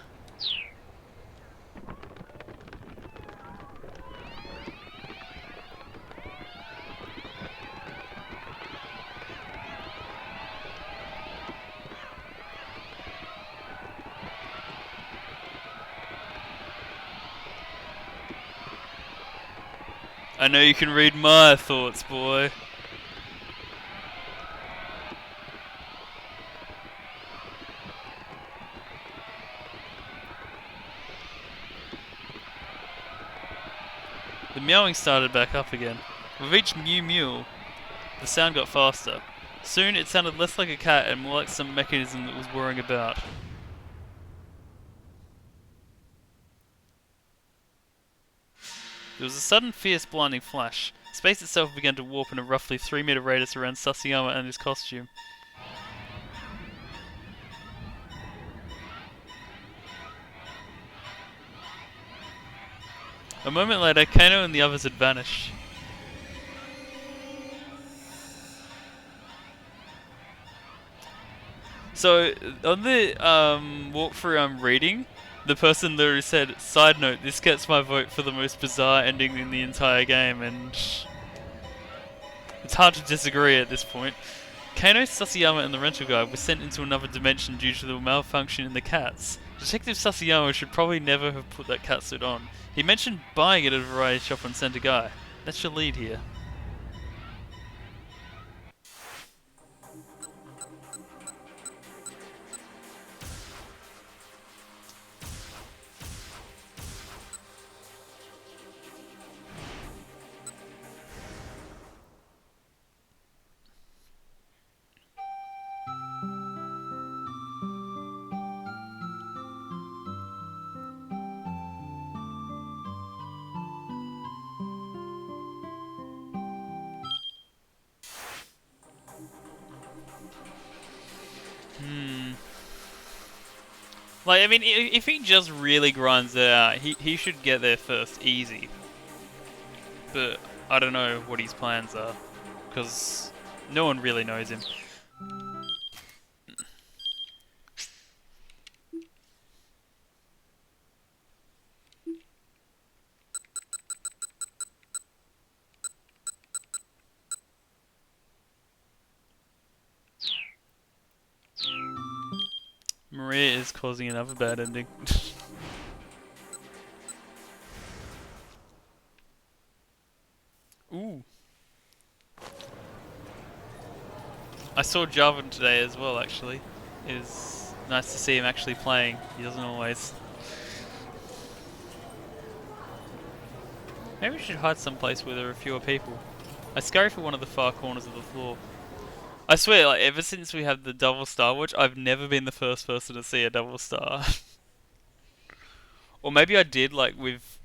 I know you can read my thoughts, boy. The meowing started back up again. With each new mew, the sound got faster. Soon it sounded less like a cat and more like some mechanism that was whirring about. There was a sudden, fierce, blinding flash. Space itself began to warp in a roughly 3-meter radius around Sasayama and his costume. A moment later, Kano and the others had vanished. So, on the walkthrough I'm reading, the person literally said, "Side note, this gets my vote for the most bizarre ending in the entire game," and it's hard to disagree at this point. Kano, Sasayama, and the rental guy were sent into another dimension due to the malfunction in the cats. Detective Sasayama should probably never have put that catsuit on. He mentioned buying it at a variety shop on Center Guy. That's your lead here. Like, I mean, if he just really grinds it out, he should get there first, easy. But I don't know what his plans are, because no one really knows him. Maria is causing another bad ending. Ooh. I saw Jarvan today as well, actually. It was nice to see him actually playing. He doesn't always. Maybe we should hide someplace where there are fewer people. I scurry for one of the far corners of the floor. I swear, like, ever since we had the double star watch, I've never been the first person to see a double star. Or maybe I did, like, with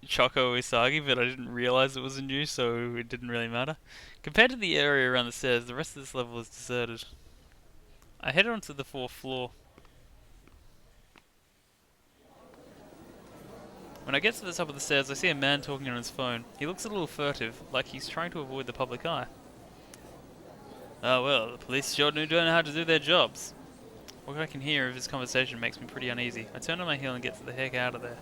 Choco Isagi, but I didn't realise it was a new, so it didn't really matter. Compared to the area around the stairs, the rest of this level is deserted. I head onto the 4th floor. When I get to the top of the stairs, I see a man talking on his phone. He looks a little furtive, like he's trying to avoid the public eye. Oh well, the police sure don't know how to do their jobs. What I can hear of his conversation makes me pretty uneasy. I turn on my heel and get the heck out of there.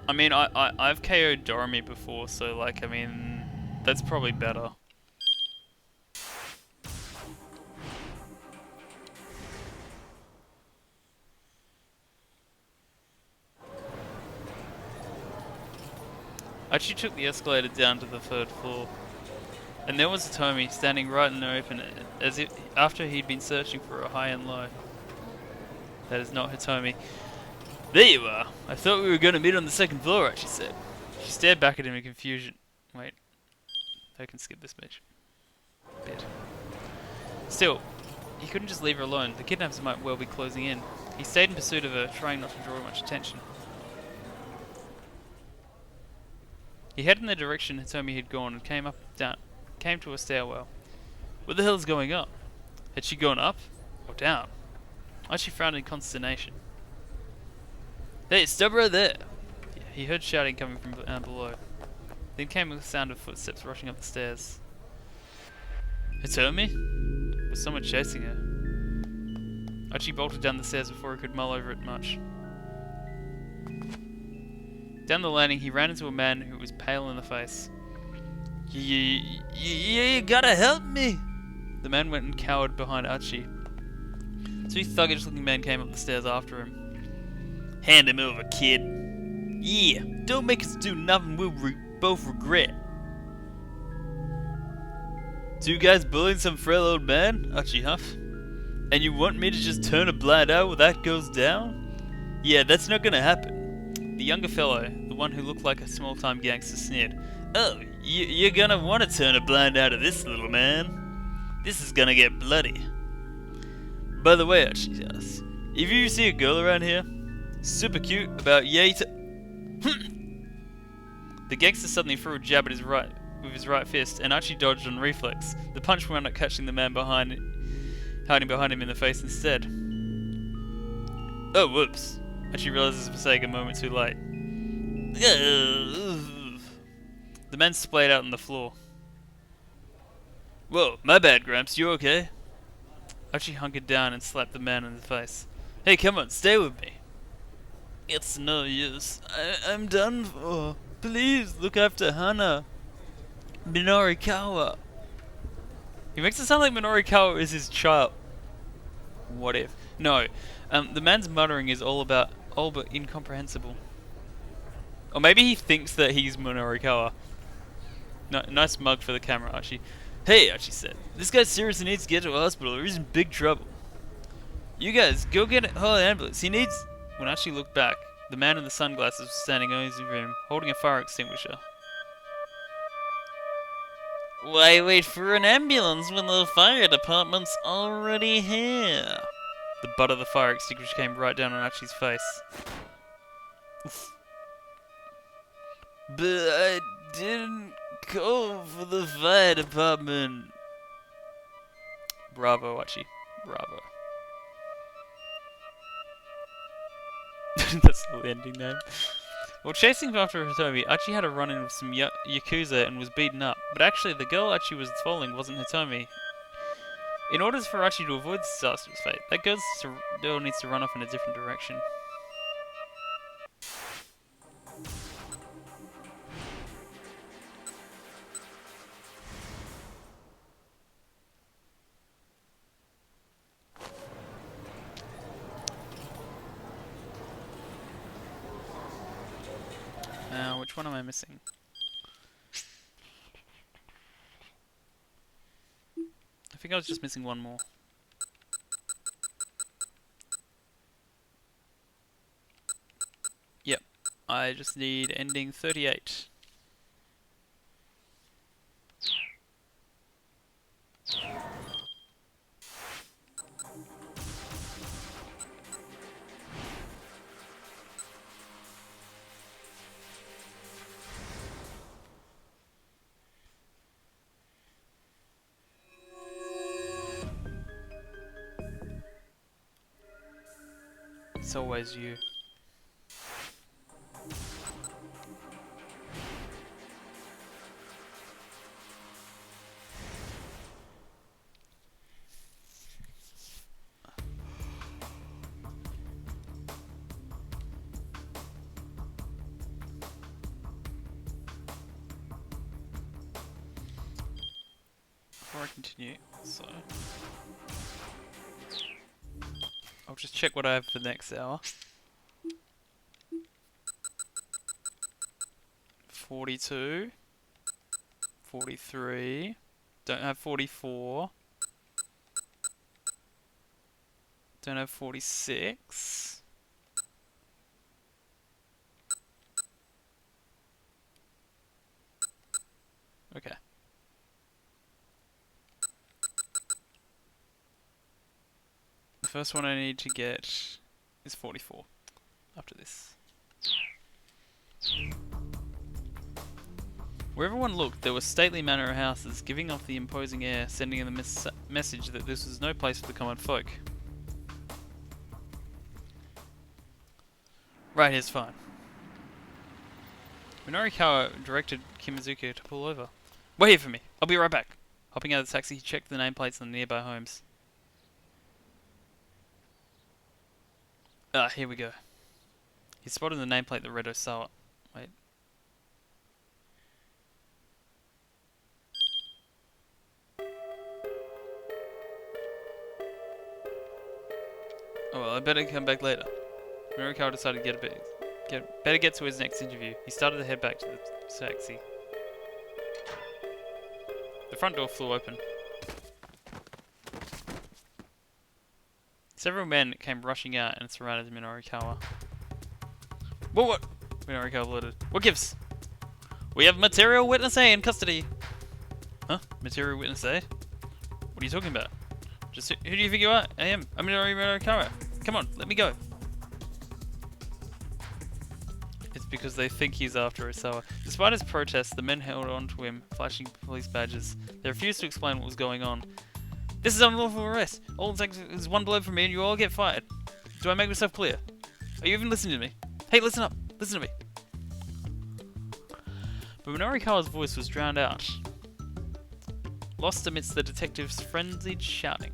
I mean, I've KO'd Dorami before, so like, I mean, that's probably better. I actually took the escalator down to the 3rd floor. And there was Hitomi standing right in the open, as if after he'd been searching for a high and low. That is not Hitomi. There you are! I thought we were going to meet on the 2nd floor, she said. She stared back at him in confusion. Wait. I can skip this bit. Still, he couldn't just leave her alone. The kidnappers might well be closing in. He stayed in pursuit of her, trying not to draw much attention. He headed in the direction Hitomi had gone and came to a stairwell. What the hell is going on? Had she gone up or down? Archie frowned in consternation. Hey, stop right there! He heard shouting coming from below. Then came a sound of footsteps rushing up the stairs. Hitomi? Was someone chasing her? Archie bolted down the stairs before he could mull over it much. Down the landing, he ran into a man who was pale in the face. You gotta help me! The man went and cowered behind Archie. Two thuggish-looking men came up the stairs after him. Hand him over, kid. Yeah, don't make us do nothing we'll both regret. Two guys bullying some frail old man? Archie huffed. And you want me to just turn a blind eye while that goes down? Yeah, that's not gonna happen. The younger fellow, the one who looked like a small-time gangster, sneered. Oh, you're gonna want to turn a blind eye to this, little man. This is gonna get bloody. By the way, she asks, if you see a girl around here, super cute, about yay to... The gangster suddenly threw a jab at his right with his right fist, and Archie dodged on reflex. The punch wound up catching the man hiding behind him in the face instead. Oh, whoops. Archie realizes his mistake a moment too late. The man splayed out on the floor. Whoa, my bad, Gramps. You okay? Archie hunkered down and slapped the man in the face. Hey, come on, stay with me. It's no use. I'm done for. Please look after Hana. Minorikawa. He makes it sound like Minorikawa is his child. What if? No. The man's muttering is all but incomprehensible. Or maybe he thinks that he's Minorikawa. No, nice mug for the camera, Archie. Hey, Archie said. This guy seriously needs to get to a hospital or he's in big trouble. You guys, go get a whole ambulance. He needs... When Archie looked back, the man in the sunglasses was standing over him, holding a fire extinguisher. Why wait for an ambulance when the fire department's already here? The butt of the fire extinguisher came right down on Archie's face. Oof. But I didn't go for the fire department. Bravo, Archie. Bravo. That's the ending name. While chasing after Hitomi, Archie had a run-in with some Yakuza and was beaten up. But actually, the girl Archie was following wasn't Hitomi. In order for Archie to avoid disastrous fate, that girl needs to run off in a different direction. Now, which one am I missing? I think I was just missing one more. Yep, I just need ending 38. It's always you. Before I continue, so I'll just check what I have for the next hour. 42, 43, don't have 44, don't have 46, okay. The first one I need to get is 44 after this. Wherever one looked, there were stately manor houses, giving off the imposing air, sending in the message that this was no place for the common folk. Right here's fine. Minorikawa directed Kimazuki to pull over. Wait here for me, I'll be right back. Hopping out of the taxi, he checked the nameplates on the nearby homes. Ah, here we go. He spotted the nameplate that read Osawa. Wait. Oh well, I better come back later. Minorikawa decided to better get to his next interview. He started to head back to the taxi. The front door flew open. Several men came rushing out and surrounded Minorikawa. What? Minorikawa blurted. What gives? We have material witness A in custody. Huh? Material witness A? What are you talking about? Just who do you think you are? I am. I'm Minoru Kara. Come on, let me go. It's because they think he's after Osawa. Despite his protests, the men held on to him, flashing police badges. They refused to explain what was going on. This is unlawful arrest. All it takes is one blow from me and you all get fired. Do I make myself clear? Are you even listening to me? Hey, listen up. Listen to me. But Minoru Kawa's voice was drowned out, lost amidst the detective's frenzied shouting.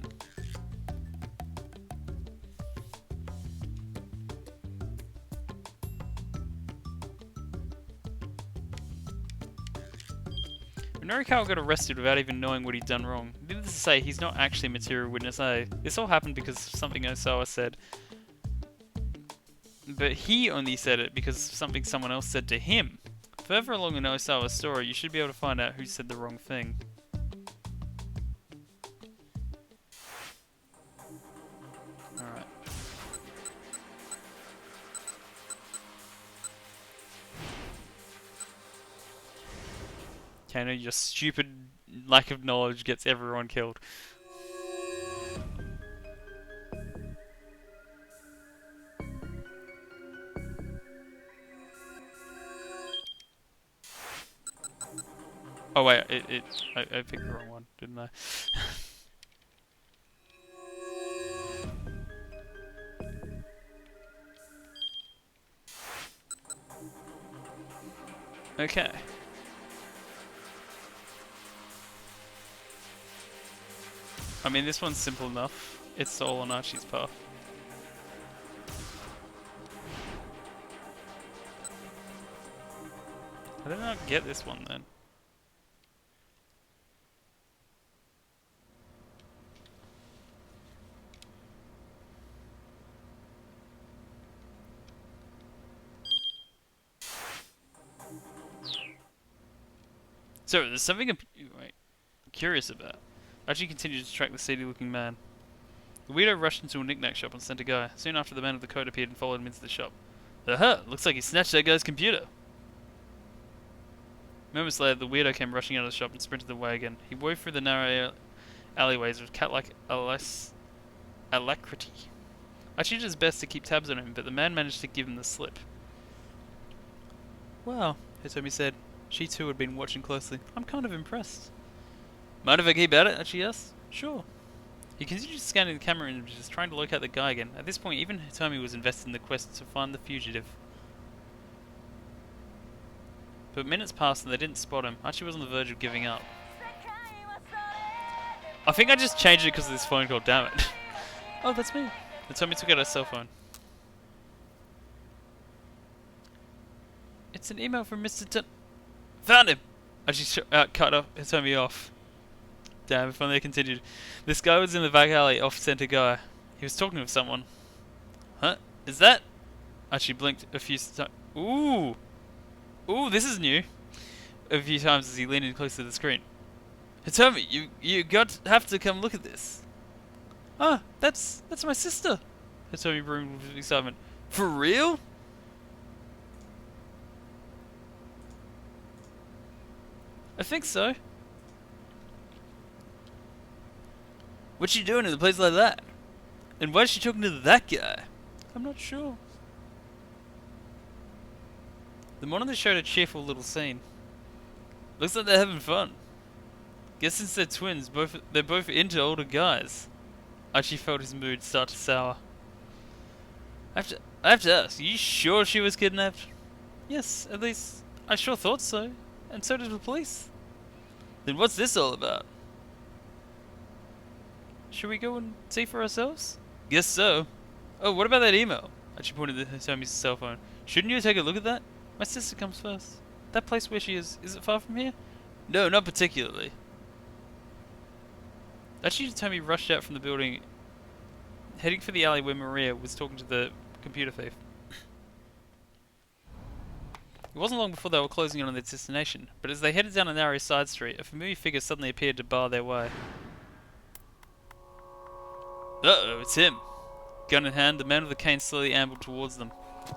Minoru Kawa got arrested without even knowing what he'd done wrong. Needless to say, he's not actually a material witness A. This all happened because of something Osawa said. But he only said it because of something someone else said to him. Further along in Osawa's story, you should be able to find out who said the wrong thing. Alright. Kano, your stupid lack of knowledge gets everyone killed. Oh wait, I picked the wrong one, didn't I? Okay. I mean, this one's simple enough. It's all on Archie's path. I did not get this one then. So, there's something I'm curious about. Archie continued to track the seedy-looking man. The weirdo rushed into a knick-knack shop and sent a guy. Soon after, the man with the coat appeared and followed him into the shop. Aha! Looks like he snatched that guy's computer! Moments later, the weirdo came rushing out of the shop and sprinted away again. He wove through the narrow alleyways with cat-like alacrity. Archie did his best to keep tabs on him, but the man managed to give him the slip. Wow, Hitomi said. She too had been watching closely. I'm kind of impressed. Mind if I keep at it? Archie asked. Sure. He continued scanning the camera images, trying to locate the guy again. At this point, even Hitomi was invested in the quest to find the fugitive. But minutes passed and they didn't spot him. Archie was on the verge of giving up. I think I just changed it because of this phone call, damn it. Oh, that's me. Hitomi took out her cell phone. It's an email from Mr. Found him! Archie cut Hitomi off. Damn, if only they continued. This guy was in the back alley, off-center guy. He was talking with someone. Huh? Is that? Archie blinked a few times. Ooh! Ooh, this is new. A few times as he leaned in close to the screen. Hitomi, you have to come look at this. Ah, that's my sister. Hitomi boomed with excitement. For real? I think so. What's she doing in a place like that? And why is she talking to that guy? I'm not sure. The monitor showed a cheerful little scene. Looks like they're having fun. Guess since they're twins, they're both into older guys. Archie felt his mood start to sour. I have to ask, are you sure she was kidnapped? Yes, at least I sure thought so. And so did the police. Then what's this all about? Should we go and see for ourselves? Guess so. Oh, what about that email? Archie pointed to Hitomi's cell phone. Shouldn't you take a look at that? My sister comes first. That place where she is it far from here? No, not particularly. Archie Hitomi rushed out from the building, heading for the alley where Maria was talking to the computer thief. It wasn't long before they were closing in on their destination, but as they headed down a narrow side street, a familiar figure suddenly appeared to bar their way. Uh-oh, it's him. Gun in hand, the man with the cane slowly ambled towards them.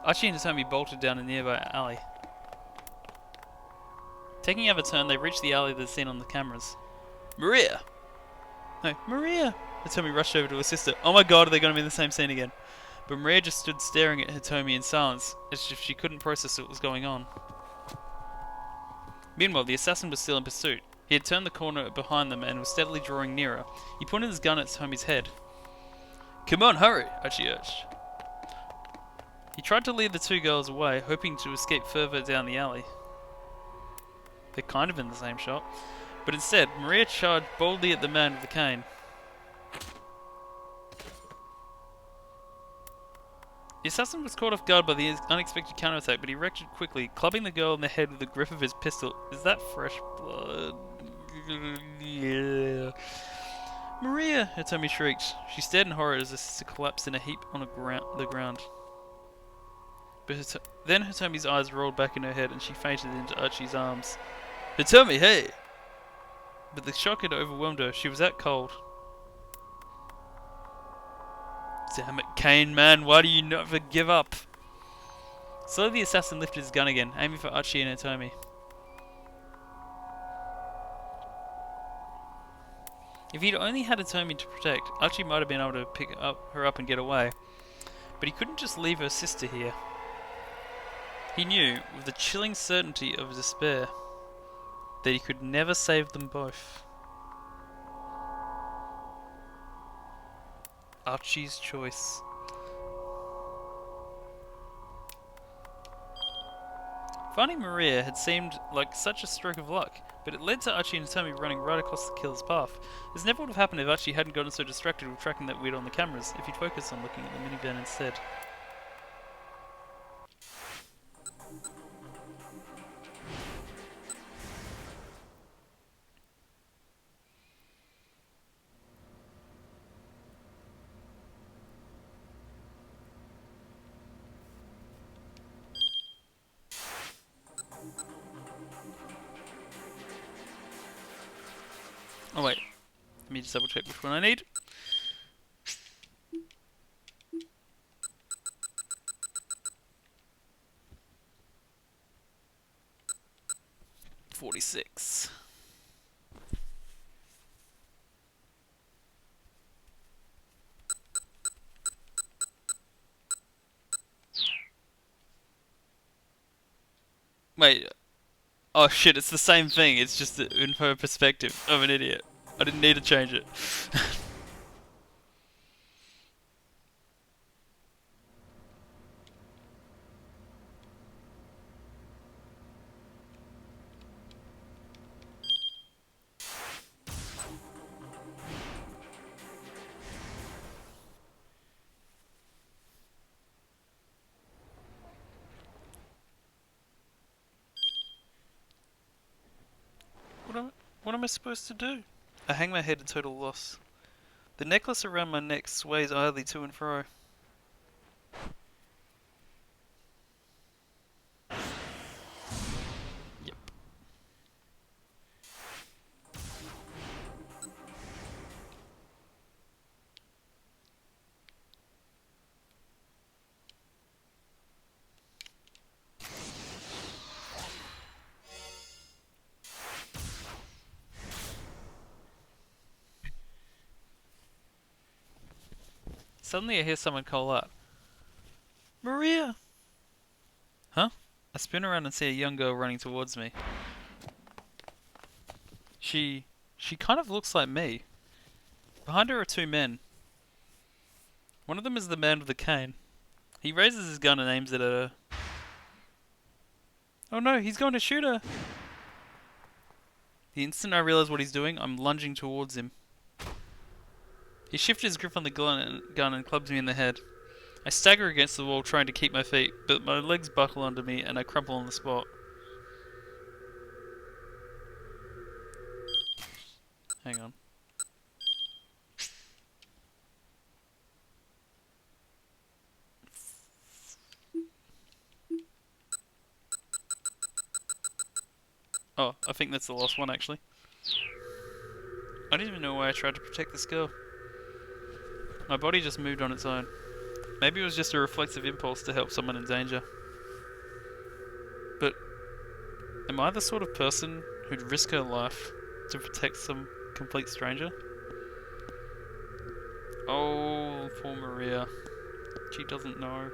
Archie and Hitomi bolted down a nearby alley. Taking out a turn, they reached the alley they'd seen on the cameras. Maria! No, Maria! Hitomi rushed over to her sister. Oh my god, are they going to be in the same scene again? But Maria just stood staring at Hitomi in silence, as if she couldn't process what was going on. Meanwhile, the assassin was still in pursuit. He had turned the corner behind them and was steadily drawing nearer. He pointed his gun at Hitomi's head. Come on, hurry, Archie urged. He tried to lead the two girls away, hoping to escape further down the alley. They're kind of in the same shot. But instead, Maria charged boldly at the man with the cane. The assassin was caught off guard by the unexpected counterattack, but he reacted quickly, clubbing the girl in the head with the grip of his pistol. Is that fresh blood? Yeah. Maria! Hitomi shrieked. She stared in horror as her sister collapsed in a heap on the ground. But then Hitomi's eyes rolled back in her head and she fainted into Archie's arms. Hitomi, hey! But the shock had overwhelmed her. She was that cold. Damn it, Kane, man, why do you never give up? Slowly the assassin lifted his gun again, aiming for Archie and Hitomi. If he'd only had Hitomi to protect, Archie might have been able to pick her up and get away. But he couldn't just leave her sister here. He knew, with the chilling certainty of despair, that he could never save them both. Archie's choice. Finding Maria had seemed like such a stroke of luck, but it led to Archie and Hitomi running right across the killer's path. This never would have happened if Archie hadn't gotten so distracted with tracking that weird on the cameras, if he'd focused on looking at the minivan instead. Oh wait, let me just double check which one I need. $46. Wait. Oh shit, it's the same thing, it's just in her perspective. I'm an idiot. I didn't need to change it. What am I supposed to do? I hang my head in total loss. The necklace around my neck sways idly to and fro. Yep. Suddenly I hear someone call out, Maria! Huh? I spin around and see a young girl running towards me. She kind of looks like me. Behind her are two men. One of them is the man with the cane. He raises his gun and aims it at her. Oh no, he's going to shoot her! The instant I realize what he's doing, I'm lunging towards him. He shifts his grip on the gun and clubs me in the head. I stagger against the wall trying to keep my feet, but my legs buckle under me and I crumple on the spot. Hang on. Oh, I think that's the last one actually. I don't even know why I tried to protect this girl. My body just moved on its own. Maybe it was just a reflexive impulse to help someone in danger. But am I the sort of person who'd risk her life to protect some complete stranger? Oh, poor Maria. She doesn't know.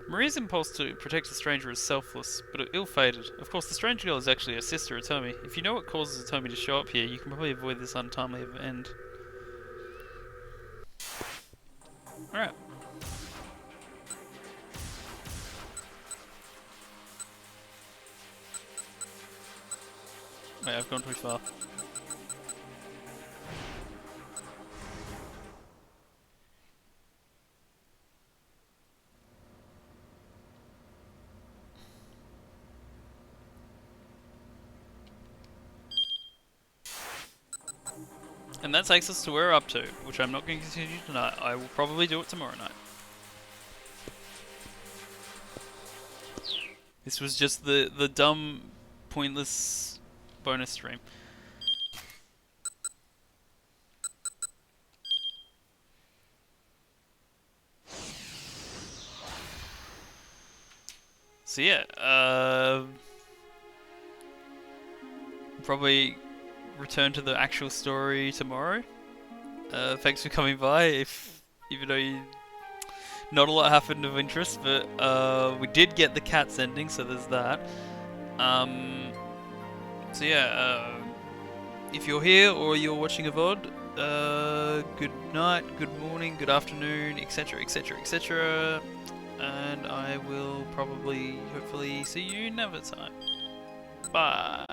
Maria's impulse to protect a stranger is selfless, but ill-fated. Of course, the strange girl is actually her sister, Atomi. If you know what causes Atomi to show up here, you can probably avoid this untimely end. Alright. Wait, I've gone too far. And that takes us to where we're up to, which I'm not going to continue tonight. I will probably do it tomorrow night. This was just the dumb, pointless bonus stream. So yeah, probably return to the actual story tomorrow. Thanks for coming by. Even though not a lot happened of interest, but we did get the cat's ending, so there's that. So yeah, if you're here or you're watching a VOD, good night, good morning, good afternoon, etc, etc, etc. And I will probably, hopefully, see you another time. Bye.